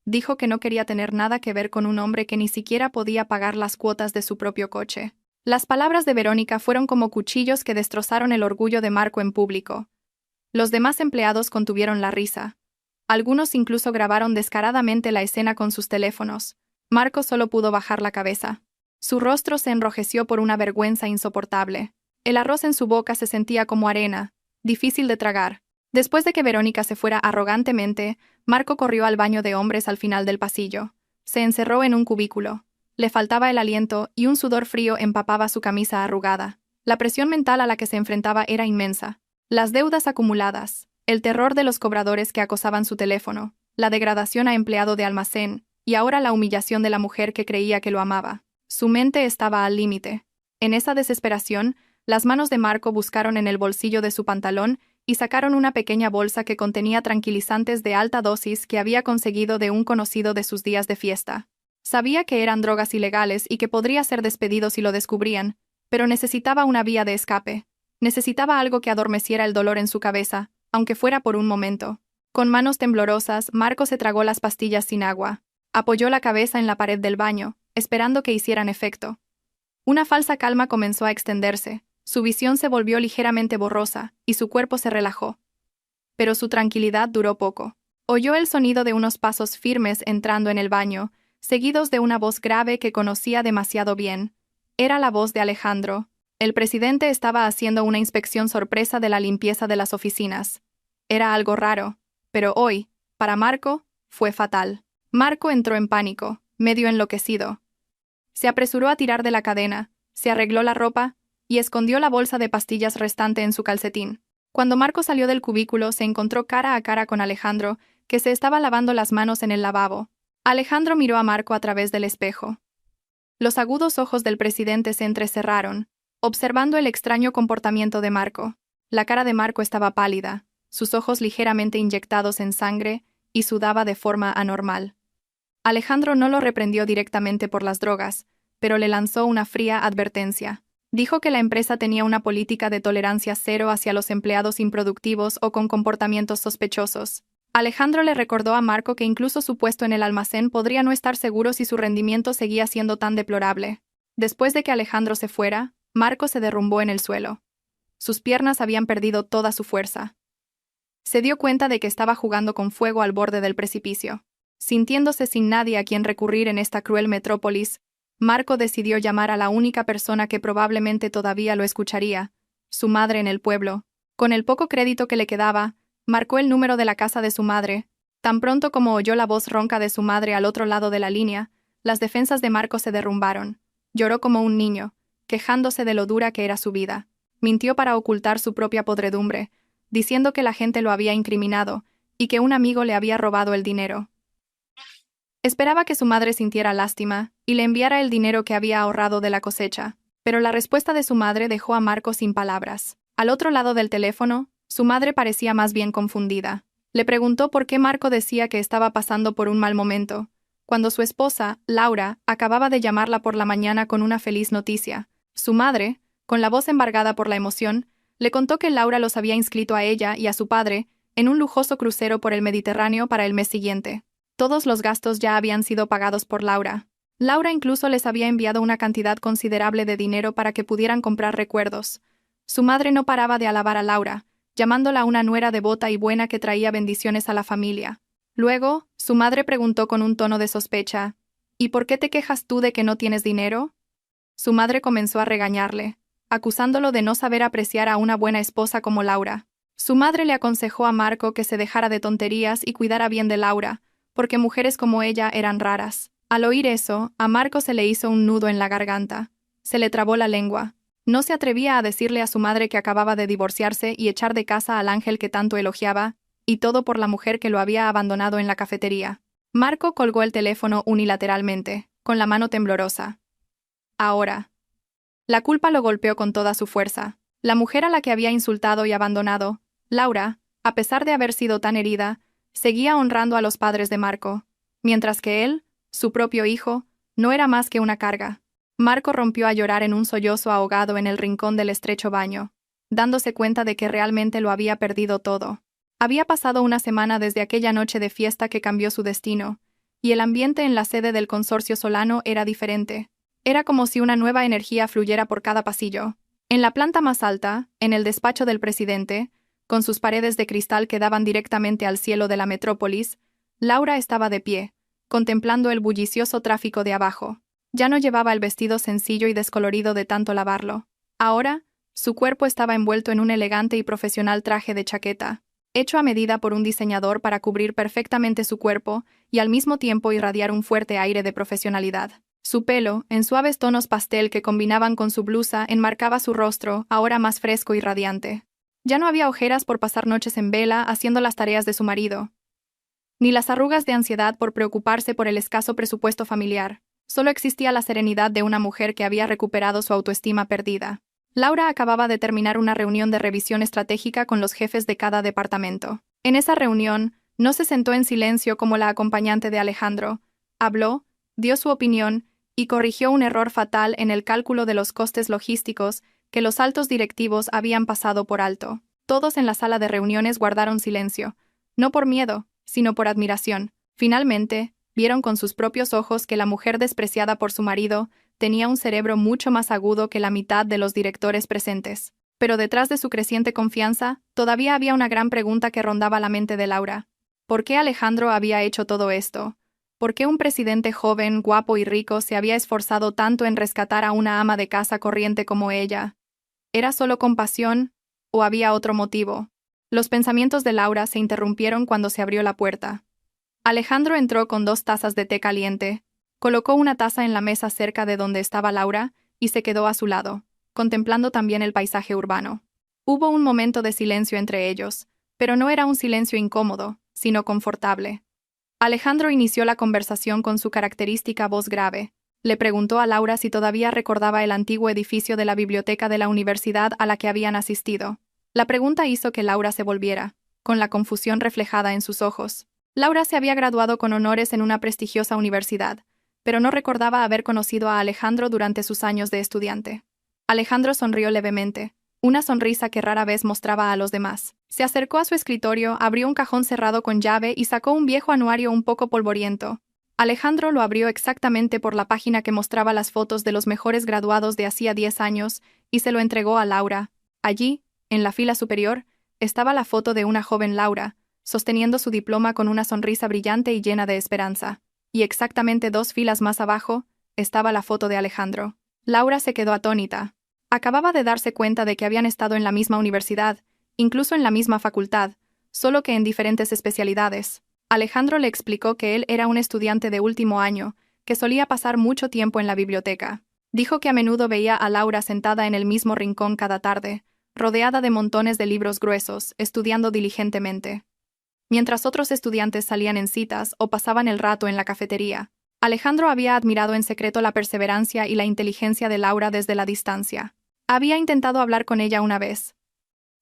Dijo que no quería tener nada que ver con un hombre que ni siquiera podía pagar las cuotas de su propio coche. Las palabras de Verónica fueron como cuchillos que destrozaron el orgullo de Marco en público. Los demás empleados contuvieron la risa. Algunos incluso grabaron descaradamente la escena con sus teléfonos. Marco solo pudo bajar la cabeza. Su rostro se enrojeció por una vergüenza insoportable. El arroz en su boca se sentía como arena, difícil de tragar. Después de que Verónica se fuera arrogantemente, Marco corrió al baño de hombres al final del pasillo. Se encerró en un cubículo. Le faltaba el aliento y un sudor frío empapaba su camisa arrugada. La presión mental a la que se enfrentaba era inmensa. Las deudas acumuladas, el terror de los cobradores que acosaban su teléfono, la degradación a empleado de almacén, y ahora la humillación de la mujer que creía que lo amaba. Su mente estaba al límite. En esa desesperación, las manos de Marco buscaron en el bolsillo de su pantalón y sacaron una pequeña bolsa que contenía tranquilizantes de alta dosis que había conseguido de un conocido de sus días de fiesta. Sabía que eran drogas ilegales y que podría ser despedido si lo descubrían, pero necesitaba una vía de escape. Necesitaba algo que adormeciera el dolor en su cabeza, aunque fuera por un momento. Con manos temblorosas, Marco se tragó las pastillas sin agua. Apoyó la cabeza en la pared del baño, esperando que hicieran efecto. Una falsa calma comenzó a extenderse, su visión se volvió ligeramente borrosa, y su cuerpo se relajó. Pero su tranquilidad duró poco. Oyó el sonido de unos pasos firmes entrando en el baño, seguidos de una voz grave que conocía demasiado bien. Era la voz de Alejandro. El presidente estaba haciendo una inspección sorpresa de la limpieza de las oficinas. Era algo raro, pero hoy, para Marco, fue fatal. Marco entró en pánico, medio enloquecido. Se apresuró a tirar de la cadena, se arregló la ropa y escondió la bolsa de pastillas restante en su calcetín. Cuando Marco salió del cubículo, se encontró cara a cara con Alejandro, que se estaba lavando las manos en el lavabo. Alejandro miró a Marco a través del espejo. Los agudos ojos del presidente se entrecerraron, observando el extraño comportamiento de Marco. La cara de Marco estaba pálida, sus ojos ligeramente inyectados en sangre, y sudaba de forma anormal. Alejandro no lo reprendió directamente por las drogas, pero le lanzó una fría advertencia. Dijo que la empresa tenía una política de tolerancia cero hacia los empleados improductivos o con comportamientos sospechosos. Alejandro le recordó a Marco que incluso su puesto en el almacén podría no estar seguro si su rendimiento seguía siendo tan deplorable. Después de que Alejandro se fuera, Marco se derrumbó en el suelo. Sus piernas habían perdido toda su fuerza. Se dio cuenta de que estaba jugando con fuego al borde del precipicio. Sintiéndose sin nadie a quien recurrir en esta cruel metrópolis, Marco decidió llamar a la única persona que probablemente todavía lo escucharía, su madre en el pueblo. Con el poco crédito que le quedaba, marcó el número de la casa de su madre. Tan pronto como oyó la voz ronca de su madre al otro lado de la línea, las defensas de Marco se derrumbaron. Lloró como un niño, quejándose de lo dura que era su vida. Mintió para ocultar su propia podredumbre, diciendo que la gente lo había incriminado y que un amigo le había robado el dinero. Esperaba que su madre sintiera lástima y le enviara el dinero que había ahorrado de la cosecha, pero la respuesta de su madre dejó a Marco sin palabras. Al otro lado del teléfono, su madre parecía más bien confundida. Le preguntó por qué Marco decía que estaba pasando por un mal momento, cuando su esposa, Laura, acababa de llamarla por la mañana con una feliz noticia. Su madre, con la voz embargada por la emoción, le contó que Laura los había inscrito a ella y a su padre en un lujoso crucero por el Mediterráneo para el mes siguiente. Todos los gastos ya habían sido pagados por Laura. Laura incluso les había enviado una cantidad considerable de dinero para que pudieran comprar recuerdos. Su madre no paraba de alabar a Laura, llamándola una nuera devota y buena que traía bendiciones a la familia. Luego, su madre preguntó con un tono de sospecha, ¿y por qué te quejas tú de que no tienes dinero? Su madre comenzó a regañarle, acusándolo de no saber apreciar a una buena esposa como Laura. Su madre le aconsejó a Marco que se dejara de tonterías y cuidara bien de Laura, porque mujeres como ella eran raras. Al oír eso, a Marco se le hizo un nudo en la garganta. Se le trabó la lengua. No se atrevía a decirle a su madre que acababa de divorciarse y echar de casa al ángel que tanto elogiaba, y todo por la mujer que lo había abandonado en la cafetería. Marco colgó el teléfono unilateralmente, con la mano temblorosa. Ahora. La culpa lo golpeó con toda su fuerza. La mujer a la que había insultado y abandonado, Laura, a pesar de haber sido tan herida, seguía honrando a los padres de Marco, mientras que él, su propio hijo, no era más que una carga. Marco rompió a llorar en un sollozo ahogado en el rincón del estrecho baño, dándose cuenta de que realmente lo había perdido todo. Había pasado una semana desde aquella noche de fiesta que cambió su destino, y el ambiente en la sede del consorcio Solano era diferente. Era como si una nueva energía fluyera por cada pasillo. En la planta más alta, en el despacho del presidente, con sus paredes de cristal que daban directamente al cielo de la metrópolis, Laura estaba de pie, contemplando el bullicioso tráfico de abajo. Ya no llevaba el vestido sencillo y descolorido de tanto lavarlo. Ahora, Su cuerpo estaba envuelto en un elegante y profesional traje de chaqueta, hecho a medida por un diseñador para cubrir perfectamente su cuerpo y al mismo tiempo irradiar un fuerte aire de profesionalidad. Su pelo, en suaves tonos pastel que combinaban con su blusa, enmarcaba su rostro, ahora más fresco y radiante. Ya no había ojeras por pasar noches en vela haciendo las tareas de su marido, ni las arrugas de ansiedad por preocuparse por el escaso presupuesto familiar. Solo existía la serenidad de una mujer que había recuperado su autoestima perdida. Laura acababa de terminar una reunión de revisión estratégica con los jefes de cada departamento. En esa reunión, no se sentó en silencio como la acompañante de Alejandro. Habló, dio su opinión y corrigió un error fatal en el cálculo de los costes logísticos que los altos directivos habían pasado por alto. Todos en la sala de reuniones guardaron silencio, no por miedo, sino por admiración. Finalmente, vieron con sus propios ojos que la mujer despreciada por su marido tenía un cerebro mucho más agudo que la mitad de los directores presentes. Pero detrás de su creciente confianza, todavía había una gran pregunta que rondaba la mente de Laura. ¿Por qué Alejandro había hecho todo esto? ¿Por qué un presidente joven, guapo y rico se había esforzado tanto en rescatar a una ama de casa corriente como ella? ¿Era solo compasión o había otro motivo? Los pensamientos de Laura se interrumpieron cuando se abrió la puerta. Alejandro entró con 2 tazas de té caliente, colocó una taza en la mesa cerca de donde estaba Laura y se quedó a su lado, contemplando también el paisaje urbano. Hubo un momento de silencio entre ellos, pero no era un silencio incómodo, sino confortable. Alejandro inició la conversación con su característica voz grave. Le preguntó a Laura si todavía recordaba el antiguo edificio de la biblioteca de la universidad a la que habían asistido. La pregunta hizo que Laura se volviera, con la confusión reflejada en sus ojos. Laura se había graduado con honores en una prestigiosa universidad, pero no recordaba haber conocido a Alejandro durante sus años de estudiante. Alejandro sonrió levemente, una sonrisa que rara vez mostraba a los demás. Se acercó a su escritorio, abrió un cajón cerrado con llave y sacó un viejo anuario un poco polvoriento. Alejandro lo abrió exactamente por la página que mostraba las fotos de los mejores graduados de hacía 10 años y se lo entregó a Laura. Allí, en la fila superior, estaba la foto de una joven Laura, sosteniendo su diploma con una sonrisa brillante y llena de esperanza. Y exactamente 2 filas más abajo, estaba la foto de Alejandro. Laura se quedó atónita. Acababa de darse cuenta de que habían estado en la misma universidad, incluso en la misma facultad, solo que en diferentes especialidades. Alejandro le explicó que él era un estudiante de último año, que solía pasar mucho tiempo en la biblioteca. Dijo que a menudo veía a Laura sentada en el mismo rincón cada tarde, rodeada de montones de libros gruesos, estudiando diligentemente. Mientras otros estudiantes salían en citas o pasaban el rato en la cafetería, Alejandro había admirado en secreto la perseverancia y la inteligencia de Laura desde la distancia. Había intentado hablar con ella una vez,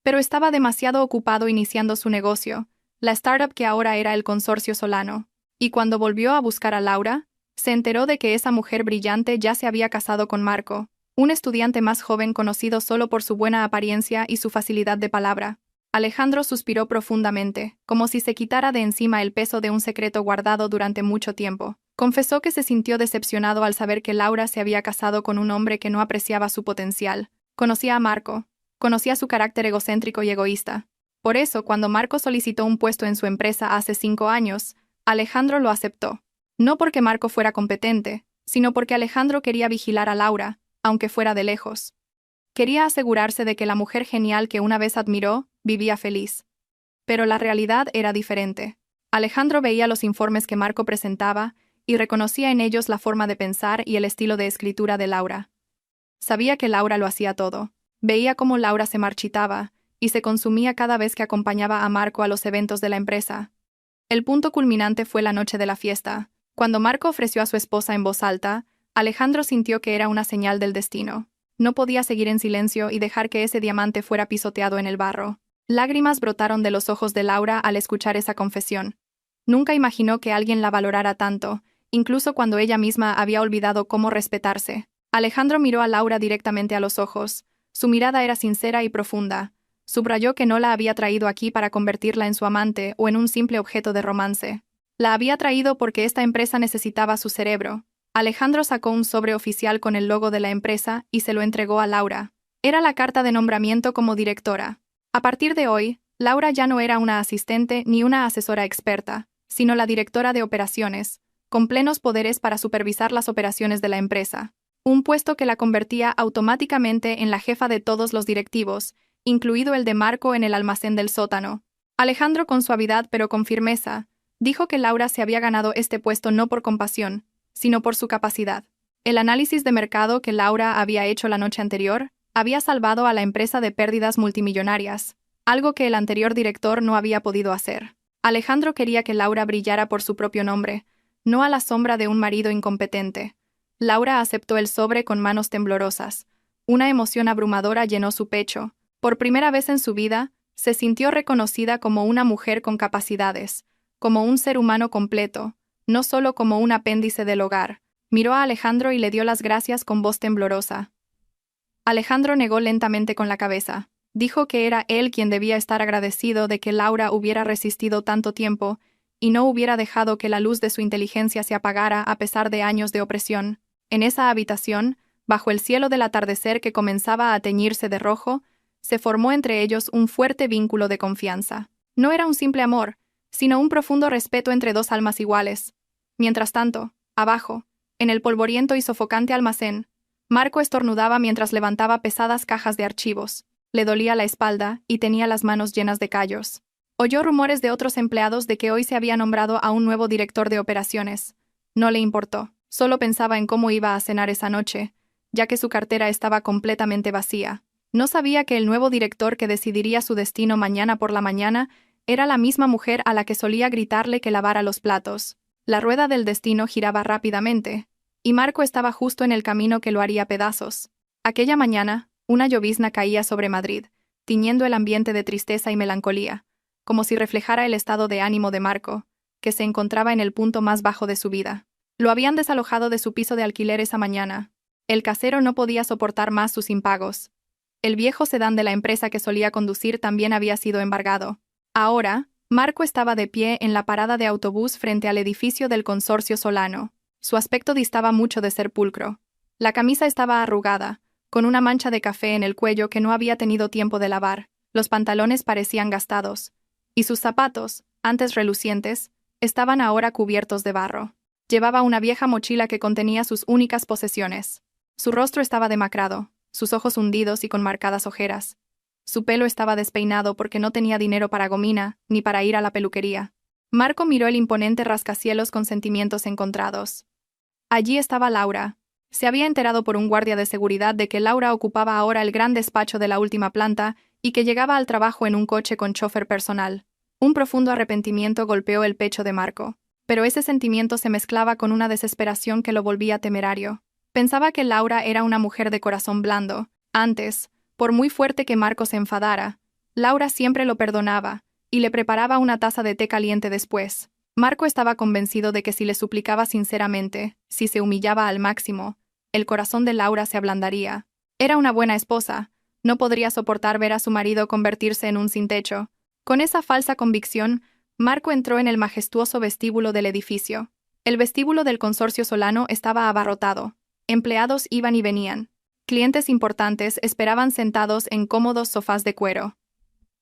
pero estaba demasiado ocupado iniciando su negocio, la startup que ahora era el Consorcio Solano, y cuando volvió a buscar a Laura, se enteró de que esa mujer brillante ya se había casado con Marco, un estudiante más joven conocido solo por su buena apariencia y su facilidad de palabra. Alejandro suspiró profundamente, como si se quitara de encima el peso de un secreto guardado durante mucho tiempo. Confesó que se sintió decepcionado al saber que Laura se había casado con un hombre que no apreciaba su potencial. Conocía a Marco, conocía su carácter egocéntrico y egoísta. Por eso, cuando Marco solicitó un puesto en su empresa hace 5 años, Alejandro lo aceptó. No porque Marco fuera competente, sino porque Alejandro quería vigilar a Laura, aunque fuera de lejos. Quería asegurarse de que la mujer genial que una vez admiró vivía feliz. Pero la realidad era diferente. Alejandro veía los informes que Marco presentaba y reconocía en ellos la forma de pensar y el estilo de escritura de Laura. Sabía que Laura lo hacía todo. Veía cómo Laura se marchitaba y se consumía cada vez que acompañaba a Marco a los eventos de la empresa. El punto culminante fue la noche de la fiesta. Cuando Marco ofreció a su esposa en voz alta, Alejandro sintió que era una señal del destino. No podía seguir en silencio y dejar que ese diamante fuera pisoteado en el barro. Lágrimas brotaron de los ojos de Laura al escuchar esa confesión. Nunca imaginó que alguien la valorara tanto, incluso cuando ella misma había olvidado cómo respetarse. Alejandro miró a Laura directamente a los ojos. Su mirada era sincera y profunda. Subrayó que no la había traído aquí para convertirla en su amante o en un simple objeto de romance. La había traído porque esta empresa necesitaba su cerebro. Alejandro sacó un sobre oficial con el logo de la empresa y se lo entregó a Laura. Era la carta de nombramiento como directora. A partir de hoy, Laura ya no era una asistente ni una asesora experta, sino la directora de operaciones, con plenos poderes para supervisar las operaciones de la empresa. un puesto que la convertía automáticamente en la jefa de todos los directivos, incluido el de Marco en el almacén del sótano. Alejandro, con suavidad pero con firmeza, dijo que Laura se había ganado este puesto no por compasión, sino por su capacidad. El análisis de mercado que Laura había hecho la noche anterior había salvado a la empresa de pérdidas multimillonarias, algo que el anterior director no había podido hacer. Alejandro quería que Laura brillara por su propio nombre, no a la sombra de un marido incompetente. Laura aceptó el sobre con manos temblorosas. Una emoción abrumadora llenó su pecho. Por primera vez en su vida, se sintió reconocida como una mujer con capacidades, como un ser humano completo, no solo como un apéndice del hogar. Miró a Alejandro y le dio las gracias con voz temblorosa. Alejandro negó lentamente con la cabeza. Dijo que era él quien debía estar agradecido de que Laura hubiera resistido tanto tiempo y no hubiera dejado que la luz de su inteligencia se apagara a pesar de años de opresión. En esa habitación, bajo el cielo del atardecer que comenzaba a teñirse de rojo, se formó entre ellos un fuerte vínculo de confianza. No era un simple amor, sino un profundo respeto entre dos almas iguales. Mientras tanto, abajo, en el polvoriento y sofocante almacén, Marco estornudaba mientras levantaba pesadas cajas de archivos. Le dolía la espalda y tenía las manos llenas de callos. Oyó rumores de otros empleados de que hoy se había nombrado a un nuevo director de operaciones. No le importó, solo pensaba en cómo iba a cenar esa noche, ya que su cartera estaba completamente vacía. No sabía que el nuevo director que decidiría su destino mañana por la mañana era la misma mujer a la que solía gritarle que lavara los platos. La rueda del destino giraba rápidamente, y Marco estaba justo en el camino que lo haría pedazos. Aquella mañana, una llovizna caía sobre Madrid, tiñendo el ambiente de tristeza y melancolía, como si reflejara el estado de ánimo de Marco, que se encontraba en el punto más bajo de su vida. Lo habían desalojado de su piso de alquiler esa mañana. El casero no podía soportar más sus impagos. El viejo sedán de la empresa que solía conducir también había sido embargado. Ahora, Marco estaba de pie en la parada de autobús frente al edificio del Consorcio Solano. Su aspecto distaba mucho de ser pulcro. La camisa estaba arrugada, con una mancha de café en el cuello que no había tenido tiempo de lavar. Los pantalones parecían gastados, y sus zapatos, antes relucientes, estaban ahora cubiertos de barro. Llevaba una vieja mochila que contenía sus únicas posesiones. Su rostro estaba demacrado, sus ojos hundidos y con marcadas ojeras. Su pelo estaba despeinado porque no tenía dinero para gomina ni para ir a la peluquería. Marco miró el imponente rascacielos con sentimientos encontrados. Allí estaba Laura. Se había enterado por un guardia de seguridad de que Laura ocupaba ahora el gran despacho de la última planta y que llegaba al trabajo en un coche con chofer personal. Un profundo arrepentimiento golpeó el pecho de Marco, pero ese sentimiento se mezclaba con una desesperación que lo volvía temerario. Pensaba que Laura era una mujer de corazón blando. Antes, por muy fuerte que Marco se enfadara, Laura siempre lo perdonaba y le preparaba una taza de té caliente después. Marco estaba convencido de que si le suplicaba sinceramente, si se humillaba al máximo, el corazón de Laura se ablandaría. Era una buena esposa, no podría soportar ver a su marido convertirse en un sin techo. Con esa falsa convicción, Marco entró en el majestuoso vestíbulo del edificio. El vestíbulo del Consorcio Solano estaba abarrotado. Empleados iban y venían. Clientes importantes esperaban sentados en cómodos sofás de cuero.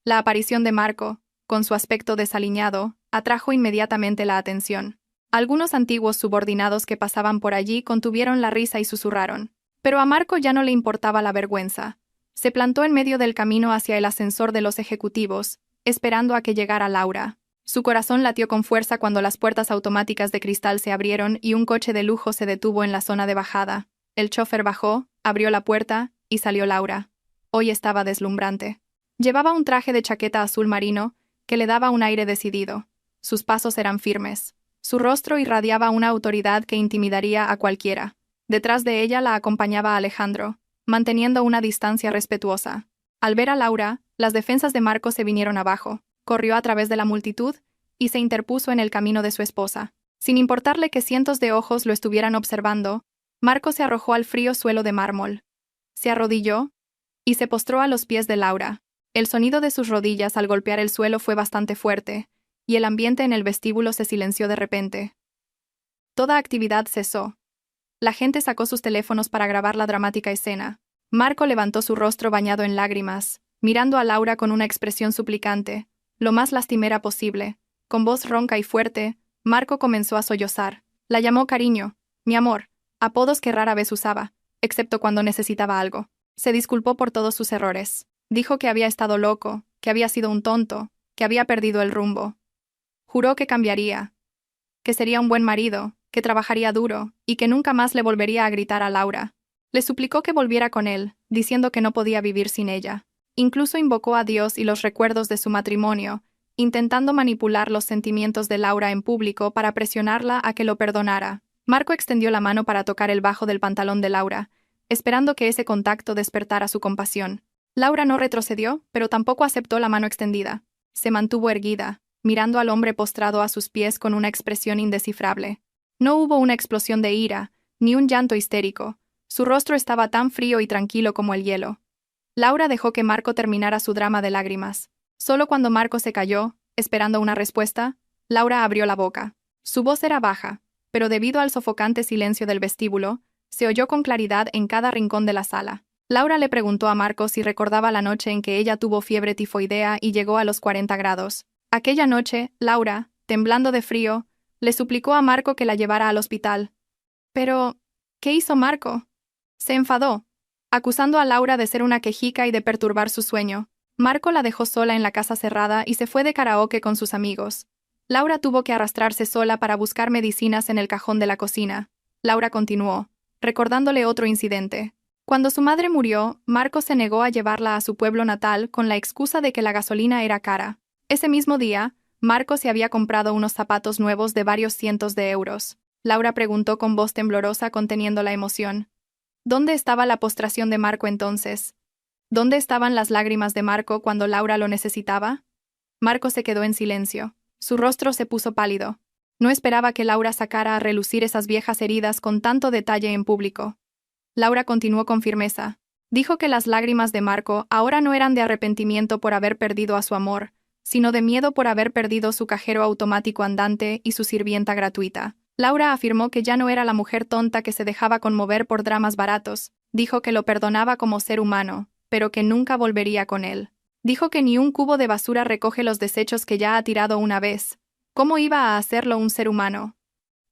La aparición de Marco, con su aspecto desaliñado, atrajo inmediatamente la atención. Algunos antiguos subordinados que pasaban por allí contuvieron la risa y susurraron. Pero a Marco ya no le importaba la vergüenza. Se plantó en medio del camino hacia el ascensor de los ejecutivos, esperando a que llegara Laura. Su corazón latió con fuerza cuando las puertas automáticas de cristal se abrieron y un coche de lujo se detuvo en la zona de bajada. El chofer bajó, abrió la puerta, y salió Laura. Hoy estaba deslumbrante. Llevaba un traje de chaqueta azul marino, que le daba un aire decidido. Sus pasos eran firmes. Su rostro irradiaba una autoridad que intimidaría a cualquiera. Detrás de ella la acompañaba Alejandro, manteniendo una distancia respetuosa. Al ver a Laura, las defensas de Marco se vinieron abajo. Corrió a través de la multitud y se interpuso en el camino de su esposa. Sin importarle que cientos de ojos lo estuvieran observando, Marco se arrojó al frío suelo de mármol. Se arrodilló y se postró a los pies de Laura. El sonido de sus rodillas al golpear el suelo fue bastante fuerte, y el ambiente en el vestíbulo se silenció de repente. Toda actividad cesó. La gente sacó sus teléfonos para grabar la dramática escena. Marco levantó su rostro bañado en lágrimas, mirando a Laura con una expresión suplicante, lo más lastimera posible. Con voz ronca y fuerte, Marco comenzó a sollozar. La llamó cariño, mi amor, apodos que rara vez usaba, excepto cuando necesitaba algo. Se disculpó por todos sus errores. Dijo que había estado loco, que había sido un tonto, que había perdido el rumbo. Juró que cambiaría, que sería un buen marido, que trabajaría duro, y que nunca más le volvería a gritar a Laura. Le suplicó que volviera con él, diciendo que no podía vivir sin ella. Incluso invocó a Dios y los recuerdos de su matrimonio, intentando manipular los sentimientos de Laura en público para presionarla a que lo perdonara. Marco extendió la mano para tocar el bajo del pantalón de Laura, esperando que ese contacto despertara su compasión. Laura no retrocedió, pero tampoco aceptó la mano extendida. Se mantuvo erguida, mirando al hombre postrado a sus pies con una expresión indescifrable. No hubo una explosión de ira, ni un llanto histérico. Su rostro estaba tan frío y tranquilo como el hielo. Laura dejó que Marco terminara su drama de lágrimas. Solo cuando Marco se calló, esperando una respuesta, Laura abrió la boca. Su voz era baja, pero debido al sofocante silencio del vestíbulo, se oyó con claridad en cada rincón de la sala. Laura le preguntó a Marco si recordaba la noche en que ella tuvo fiebre tifoidea y llegó a los 40 grados. Aquella noche, Laura, temblando de frío, le suplicó a Marco que la llevara al hospital. Pero, ¿qué hizo Marco? Se enfadó, acusando a Laura de ser una quejica y de perturbar su sueño. Marco la dejó sola en la casa cerrada y se fue de karaoke con sus amigos. Laura tuvo que arrastrarse sola para buscar medicinas en el cajón de la cocina. Laura continuó, recordándole otro incidente. Cuando su madre murió, Marco se negó a llevarla a su pueblo natal con la excusa de que la gasolina era cara. Ese mismo día, Marco se había comprado unos zapatos nuevos de varios cientos de euros. Laura preguntó con voz temblorosa conteniendo la emoción. ¿Dónde estaba la postración de Marco entonces? ¿Dónde estaban las lágrimas de Marco cuando Laura lo necesitaba? Marco se quedó en silencio. Su rostro se puso pálido. No esperaba que Laura sacara a relucir esas viejas heridas con tanto detalle en público. Laura continuó con firmeza. Dijo que las lágrimas de Marco ahora no eran de arrepentimiento por haber perdido a su amor, sino de miedo por haber perdido su cajero automático andante y su sirvienta gratuita. Laura afirmó que ya no era la mujer tonta que se dejaba conmover por dramas baratos. Dijo que lo perdonaba como ser humano, pero que nunca volvería con él. Dijo que ni un cubo de basura recoge los desechos que ya ha tirado una vez. ¿Cómo iba a hacerlo un ser humano?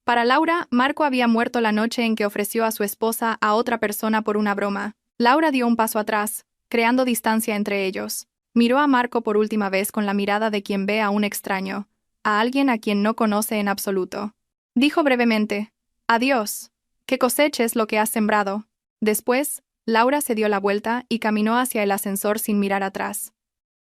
Para Laura, Marco había muerto la noche en que ofreció a su esposa a otra persona por una broma. Laura dio un paso atrás, creando distancia entre ellos. Miró a Marco por última vez con la mirada de quien ve a un extraño, a alguien a quien no conoce en absoluto. Dijo brevemente, «Adiós, que coseches lo que has sembrado». Después, Laura se dio la vuelta y caminó hacia el ascensor sin mirar atrás.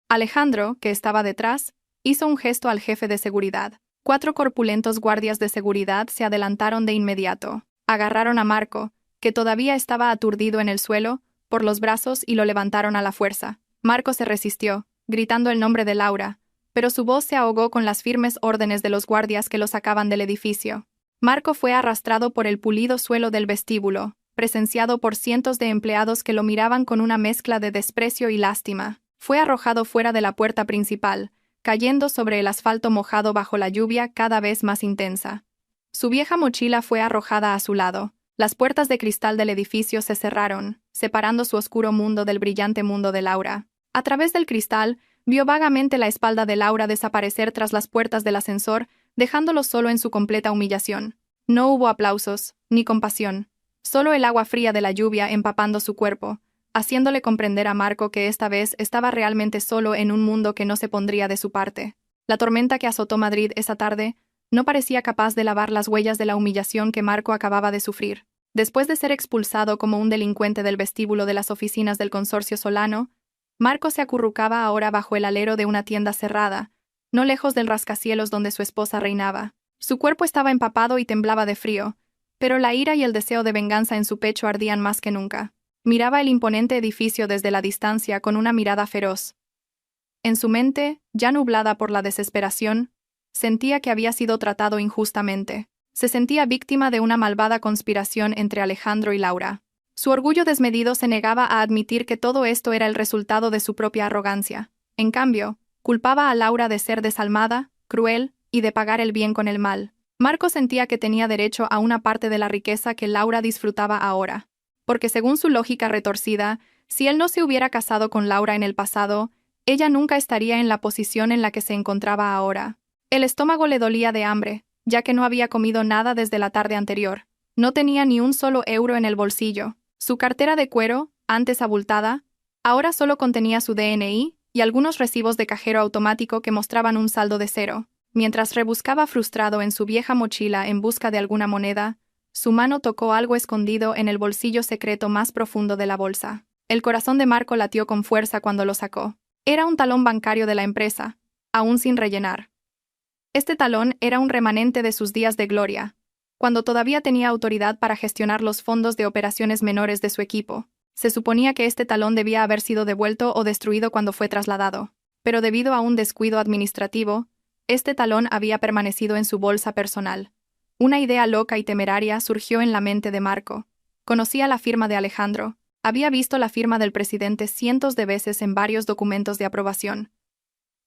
Alejandro, que estaba detrás, hizo un gesto al jefe de seguridad. 4 corpulentos guardias de seguridad se adelantaron de inmediato. Agarraron a Marco, que todavía estaba aturdido en el suelo, por los brazos y lo levantaron a la fuerza. Marco se resistió, gritando el nombre de Laura, pero su voz se ahogó con las firmes órdenes de los guardias que lo sacaban del edificio. Marco fue arrastrado por el pulido suelo del vestíbulo, presenciado por cientos de empleados que lo miraban con una mezcla de desprecio y lástima. Fue arrojado fuera de la puerta principal, cayendo sobre el asfalto mojado bajo la lluvia cada vez más intensa. Su vieja mochila fue arrojada a su lado. Las puertas de cristal del edificio se cerraron, separando su oscuro mundo del brillante mundo de Laura. A través del cristal, vio vagamente la espalda de Laura desaparecer tras las puertas del ascensor, dejándolo solo en su completa humillación. No hubo aplausos, ni compasión. Solo el agua fría de la lluvia empapando su cuerpo, haciéndole comprender a Marco que esta vez estaba realmente solo en un mundo que no se pondría de su parte. La tormenta que azotó Madrid esa tarde no parecía capaz de lavar las huellas de la humillación que Marco acababa de sufrir. Después de ser expulsado como un delincuente del vestíbulo de las oficinas del Consorcio Solano, Marco se acurrucaba ahora bajo el alero de una tienda cerrada, no lejos del rascacielos donde su esposa reinaba. Su cuerpo estaba empapado y temblaba de frío, pero la ira y el deseo de venganza en su pecho ardían más que nunca. Miraba el imponente edificio desde la distancia con una mirada feroz. En su mente, ya nublada por la desesperación, sentía que había sido tratado injustamente. Se sentía víctima de una malvada conspiración entre Alejandro y Laura. Su orgullo desmedido se negaba a admitir que todo esto era el resultado de su propia arrogancia. En cambio, culpaba a Laura de ser desalmada, cruel y de pagar el bien con el mal. Marco sentía que tenía derecho a una parte de la riqueza que Laura disfrutaba ahora. Porque según su lógica retorcida, si él no se hubiera casado con Laura en el pasado, ella nunca estaría en la posición en la que se encontraba ahora. El estómago le dolía de hambre, ya que no había comido nada desde la tarde anterior. No tenía ni un solo euro en el bolsillo. Su cartera de cuero, antes abultada, ahora solo contenía su DNI y algunos recibos de cajero automático que mostraban un saldo de 0. Mientras rebuscaba frustrado en su vieja mochila en busca de alguna moneda, su mano tocó algo escondido en el bolsillo secreto más profundo de la bolsa. El corazón de Marco latió con fuerza cuando lo sacó. Era un talón bancario de la empresa, aún sin rellenar. Este talón era un remanente de sus días de gloria, cuando todavía tenía autoridad para gestionar los fondos de operaciones menores de su equipo. Se suponía que este talón debía haber sido devuelto o destruido cuando fue trasladado, pero debido a un descuido administrativo, este talón había permanecido en su bolsa personal. Una idea loca y temeraria surgió en la mente de Marco. Conocía la firma de Alejandro. Había visto la firma del presidente cientos de veces en varios documentos de aprobación.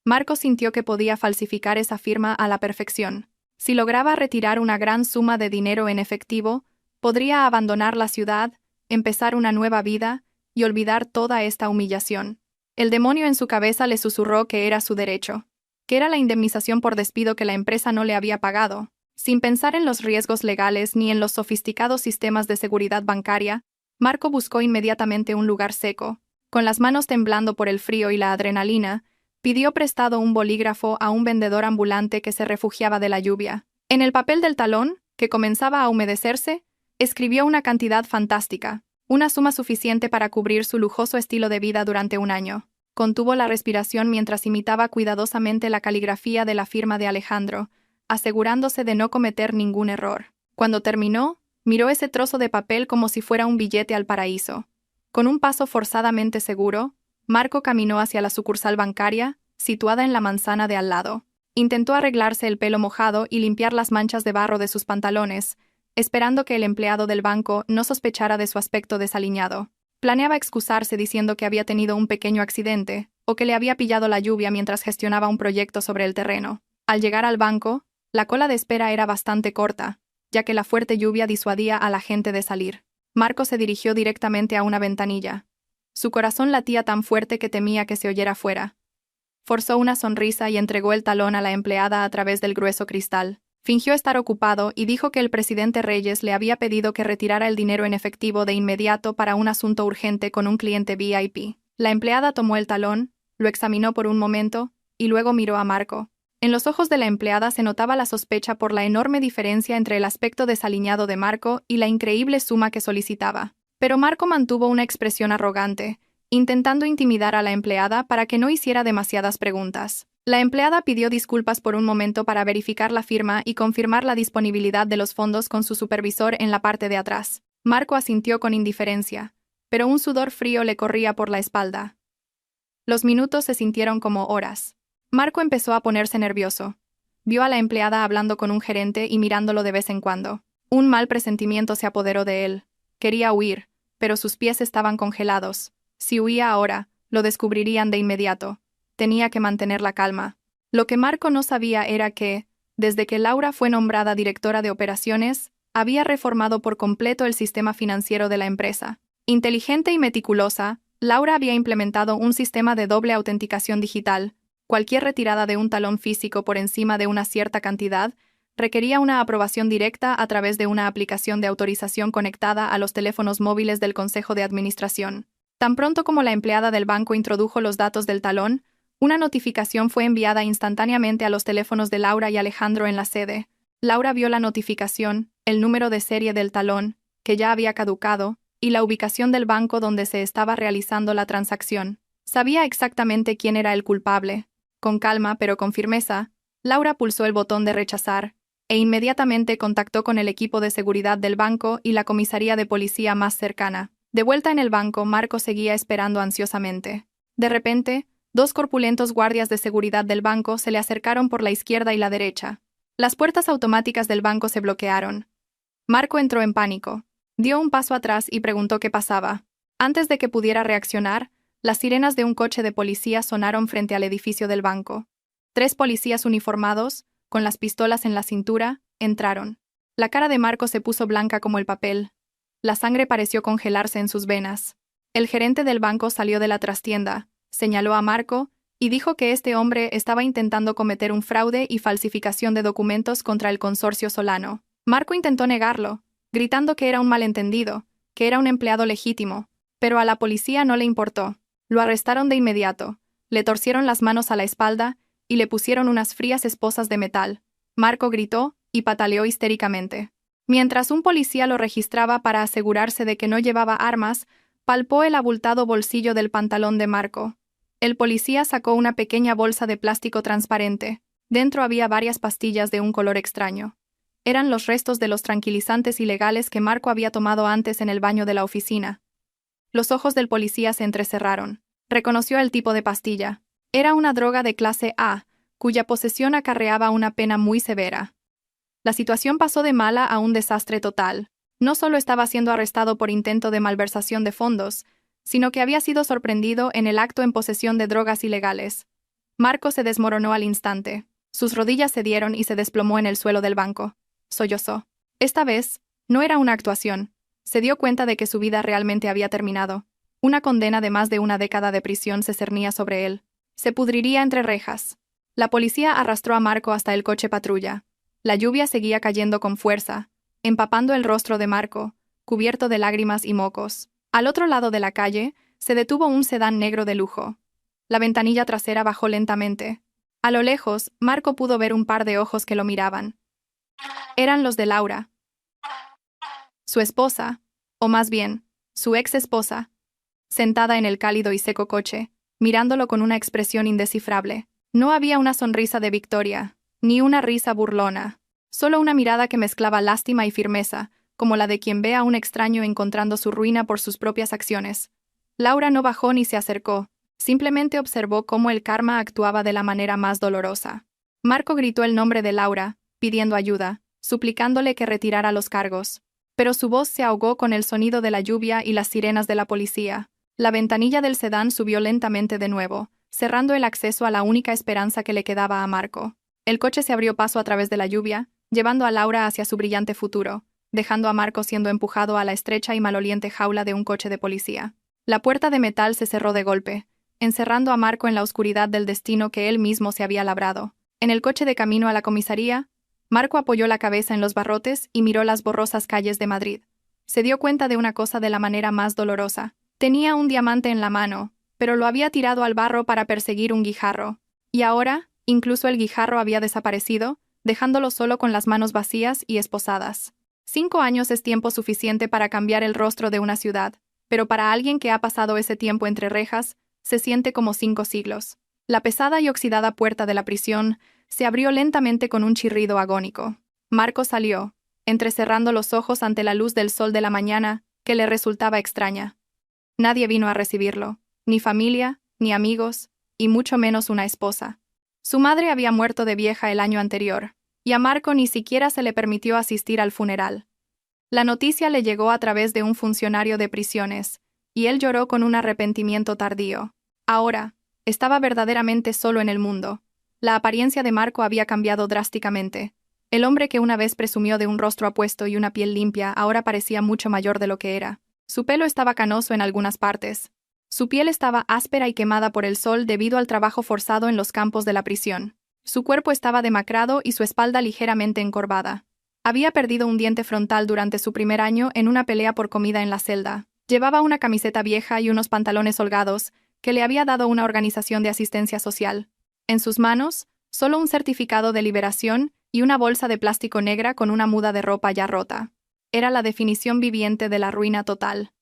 Marco sintió que podía falsificar esa firma a la perfección. Si lograba retirar una gran suma de dinero en efectivo, podría abandonar la ciudad, empezar una nueva vida y olvidar toda esta humillación. El demonio en su cabeza le susurró que era su derecho, que era la indemnización por despido que la empresa no le había pagado. Sin pensar en los riesgos legales ni en los sofisticados sistemas de seguridad bancaria, Marco buscó inmediatamente un lugar seco. Con las manos temblando por el frío y la adrenalina, pidió prestado un bolígrafo a un vendedor ambulante que se refugiaba de la lluvia. En el papel del talón, que comenzaba a humedecerse, escribió una cantidad fantástica, una suma suficiente para cubrir su lujoso estilo de vida durante un año. Contuvo la respiración mientras imitaba cuidadosamente la caligrafía de la firma de Alejandro, asegurándose de no cometer ningún error. Cuando terminó, miró ese trozo de papel como si fuera un billete al paraíso. Con un paso forzadamente seguro, Marco caminó hacia la sucursal bancaria, situada en la manzana de al lado. Intentó arreglarse el pelo mojado y limpiar las manchas de barro de sus pantalones, esperando que el empleado del banco no sospechara de su aspecto desaliñado. Planeaba excusarse diciendo que había tenido un pequeño accidente, o que le había pillado la lluvia mientras gestionaba un proyecto sobre el terreno. Al llegar al banco, la cola de espera era bastante corta, ya que la fuerte lluvia disuadía a la gente de salir. Marco se dirigió directamente a una ventanilla. Su corazón latía tan fuerte que temía que se oyera fuera. Forzó una sonrisa y entregó el talón a la empleada a través del grueso cristal. Fingió estar ocupado y dijo que el presidente Reyes le había pedido que retirara el dinero en efectivo de inmediato para un asunto urgente con un cliente VIP. La empleada tomó el talón, lo examinó por un momento, y luego miró a Marco. En los ojos de la empleada se notaba la sospecha por la enorme diferencia entre el aspecto desaliñado de Marco y la increíble suma que solicitaba. Pero Marco mantuvo una expresión arrogante, intentando intimidar a la empleada para que no hiciera demasiadas preguntas. La empleada pidió disculpas por un momento para verificar la firma y confirmar la disponibilidad de los fondos con su supervisor en la parte de atrás. Marco asintió con indiferencia, pero un sudor frío le corría por la espalda. Los minutos se sintieron como horas. Marco empezó a ponerse nervioso. Vio a la empleada hablando con un gerente y mirándolo de vez en cuando. Un mal presentimiento se apoderó de él. Quería huir, pero sus pies estaban congelados. Si huía ahora, lo descubrirían de inmediato. Tenía que mantener la calma. Lo que Marco no sabía era que, desde que Laura fue nombrada directora de operaciones, había reformado por completo el sistema financiero de la empresa. Inteligente y meticulosa, Laura había implementado un sistema de doble autenticación digital. Cualquier retirada de un talón físico por encima de una cierta cantidad requería una aprobación directa a través de una aplicación de autorización conectada a los teléfonos móviles del Consejo de Administración. Tan pronto como la empleada del banco introdujo los datos del talón, una notificación fue enviada instantáneamente a los teléfonos de Laura y Alejandro en la sede. Laura vio la notificación, el número de serie del talón, que ya había caducado, y la ubicación del banco donde se estaba realizando la transacción. Sabía exactamente quién era el culpable. Con calma pero con firmeza, Laura pulsó el botón de rechazar, e inmediatamente contactó con el equipo de seguridad del banco y la comisaría de policía más cercana. De vuelta en el banco, Marco seguía esperando ansiosamente. De repente, 2 corpulentos guardias de seguridad del banco se le acercaron por la izquierda y la derecha. Las puertas automáticas del banco se bloquearon. Marco entró en pánico. Dio un paso atrás y preguntó qué pasaba. Antes de que pudiera reaccionar, las sirenas de un coche de policía sonaron frente al edificio del banco. 3 policías uniformados, con las pistolas en la cintura, entraron. La cara de Marco se puso blanca como el papel. La sangre pareció congelarse en sus venas. El gerente del banco salió de la trastienda, señaló a Marco y dijo que este hombre estaba intentando cometer un fraude y falsificación de documentos contra el consorcio Solano. Marco intentó negarlo, gritando que era un malentendido, que era un empleado legítimo, pero a la policía no le importó. Lo arrestaron de inmediato, le torcieron las manos a la espalda y le pusieron unas frías esposas de metal. Marco gritó y pataleó histéricamente. Mientras un policía lo registraba para asegurarse de que no llevaba armas, palpó el abultado bolsillo del pantalón de Marco. El policía sacó una pequeña bolsa de plástico transparente. Dentro había varias pastillas de un color extraño. Eran los restos de los tranquilizantes ilegales que Marco había tomado antes en el baño de la oficina. Los ojos del policía se entrecerraron. Reconoció el tipo de pastilla. Era una droga de clase A, cuya posesión acarreaba una pena muy severa. La situación pasó de mala a un desastre total. No solo estaba siendo arrestado por intento de malversación de fondos, sino que había sido sorprendido en el acto en posesión de drogas ilegales. Marco se desmoronó al instante. Sus rodillas cedieron y se desplomó en el suelo del banco. Sollozó. Esta vez, no era una actuación. Se dio cuenta de que su vida realmente había terminado. Una condena de más de una década de prisión se cernía sobre él. Se pudriría entre rejas. La policía arrastró a Marco hasta el coche patrulla. La lluvia seguía cayendo con fuerza, empapando el rostro de Marco, cubierto de lágrimas y mocos. Al otro lado de la calle, se detuvo un sedán negro de lujo. La ventanilla trasera bajó lentamente. A lo lejos, Marco pudo ver un par de ojos que lo miraban. Eran los de Laura. Su esposa, o más bien, su ex esposa, sentada en el cálido y seco coche, mirándolo con una expresión indescifrable. No había una sonrisa de victoria, ni una risa burlona, solo una mirada que mezclaba lástima y firmeza, como la de quien ve a un extraño encontrando su ruina por sus propias acciones. Laura no bajó ni se acercó, simplemente observó cómo el karma actuaba de la manera más dolorosa. Marco gritó el nombre de Laura, pidiendo ayuda, suplicándole que retirara los cargos. Pero su voz se ahogó con el sonido de la lluvia y las sirenas de la policía. La ventanilla del sedán subió lentamente de nuevo, cerrando el acceso a la única esperanza que le quedaba a Marco. El coche se abrió paso a través de la lluvia, llevando a Laura hacia su brillante futuro, dejando a Marco siendo empujado a la estrecha y maloliente jaula de un coche de policía. La puerta de metal se cerró de golpe, encerrando a Marco en la oscuridad del destino que él mismo se había labrado. En el coche de camino a la comisaría, Marco apoyó la cabeza en los barrotes y miró las borrosas calles de Madrid. Se dio cuenta de una cosa de la manera más dolorosa. Tenía un diamante en la mano, pero lo había tirado al barro para perseguir un guijarro. Y ahora, incluso el guijarro había desaparecido, dejándolo solo con las manos vacías y esposadas. 5 años es tiempo suficiente para cambiar el rostro de una ciudad, pero para alguien que ha pasado ese tiempo entre rejas, se siente como 5 siglos. La pesada y oxidada puerta de la prisión se abrió lentamente con un chirrido agónico. Marco salió, entrecerrando los ojos ante la luz del sol de la mañana, que le resultaba extraña. Nadie vino a recibirlo, ni familia, ni amigos, y mucho menos una esposa. Su madre había muerto de vieja el año anterior, y a Marco ni siquiera se le permitió asistir al funeral. La noticia le llegó a través de un funcionario de prisiones, y él lloró con un arrepentimiento tardío. Ahora, estaba verdaderamente solo en el mundo. La apariencia de Marco había cambiado drásticamente. El hombre que una vez presumió de un rostro apuesto y una piel limpia ahora parecía mucho mayor de lo que era. Su pelo estaba canoso en algunas partes. Su piel estaba áspera y quemada por el sol debido al trabajo forzado en los campos de la prisión. Su cuerpo estaba demacrado y su espalda ligeramente encorvada. Había perdido un diente frontal durante su primer año en una pelea por comida en la celda. Llevaba una camiseta vieja y unos pantalones holgados que le había dado una organización de asistencia social. En sus manos, solo un certificado de liberación y una bolsa de plástico negra con una muda de ropa ya rota. Era la definición viviente de la ruina total.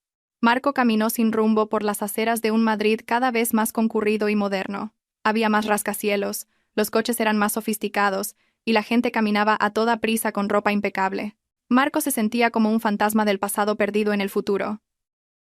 Marco caminó sin rumbo por las aceras de un Madrid cada vez más concurrido y moderno. Había más rascacielos, los coches eran más sofisticados, y la gente caminaba a toda prisa con ropa impecable. Marco se sentía como un fantasma del pasado perdido en el futuro.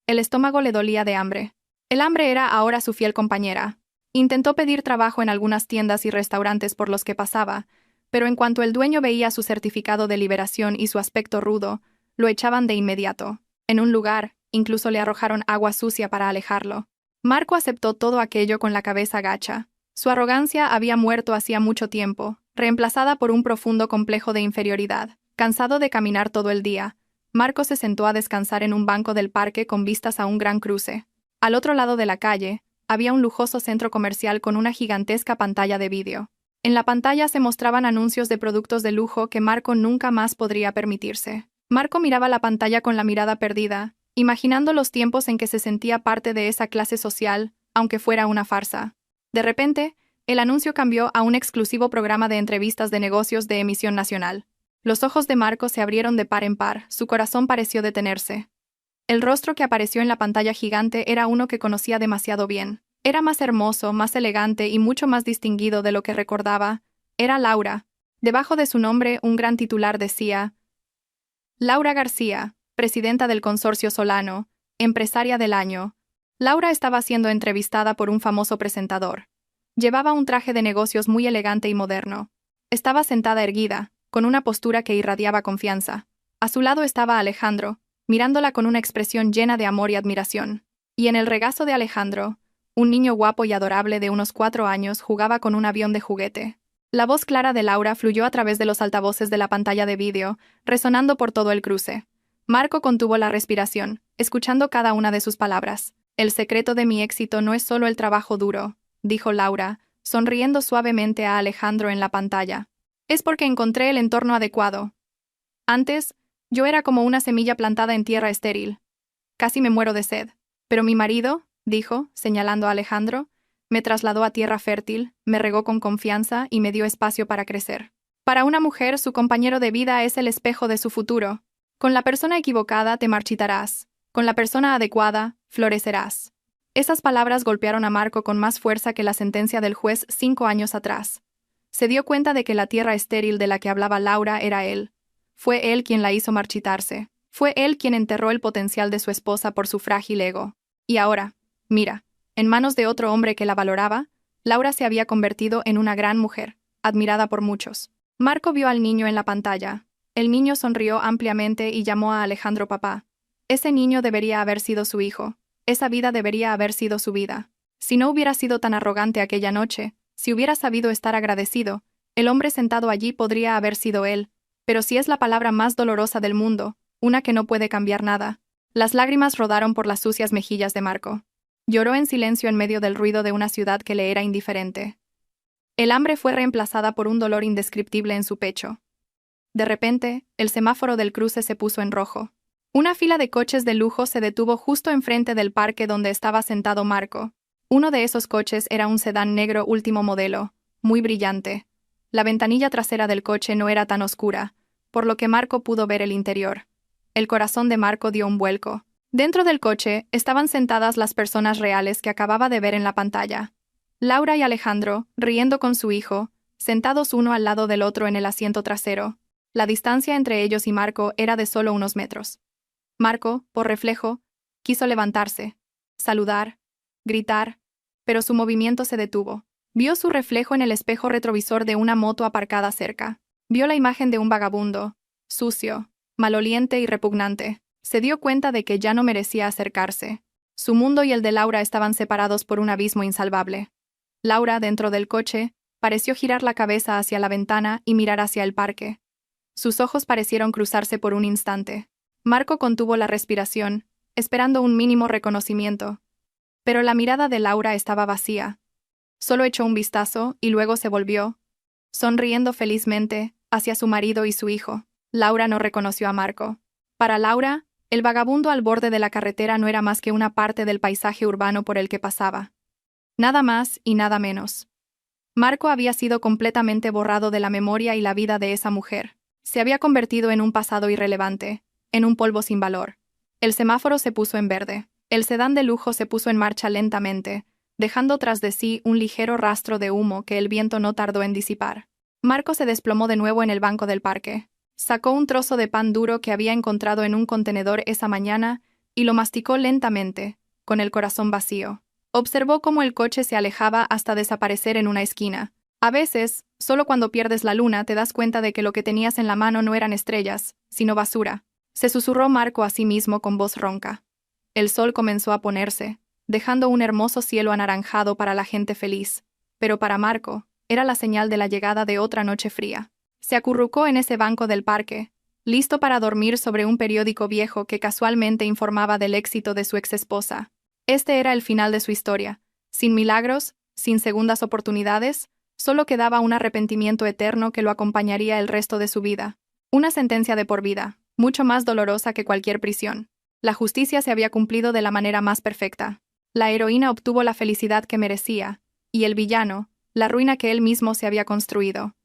El estómago le dolía de hambre. El hambre era ahora su fiel compañera. Intentó pedir trabajo en algunas tiendas y restaurantes por los que pasaba, pero en cuanto el dueño veía su certificado de liberación y su aspecto rudo, lo echaban de inmediato. En un lugar, incluso le arrojaron agua sucia para alejarlo. Marco aceptó todo aquello con la cabeza gacha. Su arrogancia había muerto hacía mucho tiempo, reemplazada por un profundo complejo de inferioridad. Cansado de caminar todo el día, Marco se sentó a descansar en un banco del parque con vistas a un gran cruce. Al otro lado de la calle, había un lujoso centro comercial con una gigantesca pantalla de vídeo. En la pantalla se mostraban anuncios de productos de lujo que Marco nunca más podría permitirse. Marco miraba la pantalla con la mirada perdida, imaginando los tiempos en que se sentía parte de esa clase social, aunque fuera una farsa. De repente, el anuncio cambió a un exclusivo programa de entrevistas de negocios de emisión nacional. Los ojos de Marco se abrieron de par en par, su corazón pareció detenerse. El rostro que apareció en la pantalla gigante era uno que conocía demasiado bien. Era más hermoso, más elegante y mucho más distinguido de lo que recordaba. Era Laura. Debajo de su nombre, un gran titular decía: Laura García, presidenta del Consorcio Solano, empresaria del año. Laura estaba siendo entrevistada por un famoso presentador. Llevaba un traje de negocios muy elegante y moderno. Estaba sentada erguida, con una postura que irradiaba confianza. A su lado estaba Alejandro, mirándola con una expresión llena de amor y admiración. Y en el regazo de Alejandro, un niño guapo y adorable de unos 4 años jugaba con un avión de juguete. La voz clara de Laura fluyó a través de los altavoces de la pantalla de vídeo, resonando por todo el cruce. Marco contuvo la respiración, escuchando cada una de sus palabras. El secreto de mi éxito no es solo el trabajo duro, dijo Laura, sonriendo suavemente a Alejandro en la pantalla. Es porque encontré el entorno adecuado. Antes, yo era como una semilla plantada en tierra estéril. Casi me muero de sed. Pero mi marido, dijo, señalando a Alejandro, me trasladó a tierra fértil, me regó con confianza y me dio espacio para crecer. Para una mujer, su compañero de vida es el espejo de su futuro. Con la persona equivocada te marchitarás. Con la persona adecuada, florecerás. Esas palabras golpearon a Marco con más fuerza que la sentencia del juez 5 años atrás. Se dio cuenta de que la tierra estéril de la que hablaba Laura era él. Fue él quien la hizo marchitarse. Fue él quien enterró el potencial de su esposa por su frágil ego. Y ahora, mira, en manos de otro hombre que la valoraba, Laura se había convertido en una gran mujer, admirada por muchos. Marco vio al niño en la pantalla. El niño sonrió ampliamente y llamó a Alejandro papá. Ese niño debería haber sido su hijo. Esa vida debería haber sido su vida. Si no hubiera sido tan arrogante aquella noche, si hubiera sabido estar agradecido, el hombre sentado allí podría haber sido él. Pero si es la palabra más dolorosa del mundo, una que no puede cambiar nada. Las lágrimas rodaron por las sucias mejillas de Marco. Lloró en silencio en medio del ruido de una ciudad que le era indiferente. El hambre fue reemplazada por un dolor indescriptible en su pecho. De repente, el semáforo del cruce se puso en rojo. Una fila de coches de lujo se detuvo justo enfrente del parque donde estaba sentado Marco. Uno de esos coches era un sedán negro último modelo, muy brillante. La ventanilla trasera del coche no era tan oscura, por lo que Marco pudo ver el interior. El corazón de Marco dio un vuelco. Dentro del coche estaban sentadas las personas reales que acababa de ver en la pantalla. Laura y Alejandro, riendo con su hijo, sentados uno al lado del otro en el asiento trasero. La distancia entre ellos y Marco era de solo unos metros. Marco, por reflejo, quiso levantarse, saludar, gritar, pero su movimiento se detuvo. Vio su reflejo en el espejo retrovisor de una moto aparcada cerca. Vio la imagen de un vagabundo, sucio, maloliente y repugnante. Se dio cuenta de que ya no merecía acercarse. Su mundo y el de Laura estaban separados por un abismo insalvable. Laura, dentro del coche, pareció girar la cabeza hacia la ventana y mirar hacia el parque. Sus ojos parecieron cruzarse por un instante. Marco contuvo la respiración, esperando un mínimo reconocimiento. Pero la mirada de Laura estaba vacía. Solo echó un vistazo y luego se volvió, sonriendo felizmente, hacia su marido y su hijo. Laura no reconoció a Marco. Para Laura, el vagabundo al borde de la carretera no era más que una parte del paisaje urbano por el que pasaba. Nada más y nada menos. Marco había sido completamente borrado de la memoria y la vida de esa mujer. Se había convertido en un pasado irrelevante, en un polvo sin valor. El semáforo se puso en verde. El sedán de lujo se puso en marcha lentamente, dejando tras de sí un ligero rastro de humo que el viento no tardó en disipar. Marco se desplomó de nuevo en el banco del parque. Sacó un trozo de pan duro que había encontrado en un contenedor esa mañana y lo masticó lentamente, con el corazón vacío. Observó cómo el coche se alejaba hasta desaparecer en una esquina. A veces, solo cuando pierdes la luna te das cuenta de que lo que tenías en la mano no eran estrellas, sino basura. Se susurró Marco a sí mismo con voz ronca. El sol comenzó a ponerse, dejando un hermoso cielo anaranjado para la gente feliz. Pero para Marco, era la señal de la llegada de otra noche fría. Se acurrucó en ese banco del parque, listo para dormir sobre un periódico viejo que casualmente informaba del éxito de su exesposa. Este era el final de su historia. Sin milagros, sin segundas oportunidades, solo quedaba un arrepentimiento eterno que lo acompañaría el resto de su vida. Una sentencia de por vida, mucho más dolorosa que cualquier prisión. La justicia se había cumplido de la manera más perfecta. La heroína obtuvo la felicidad que merecía, y el villano, la ruina que él mismo se había construido.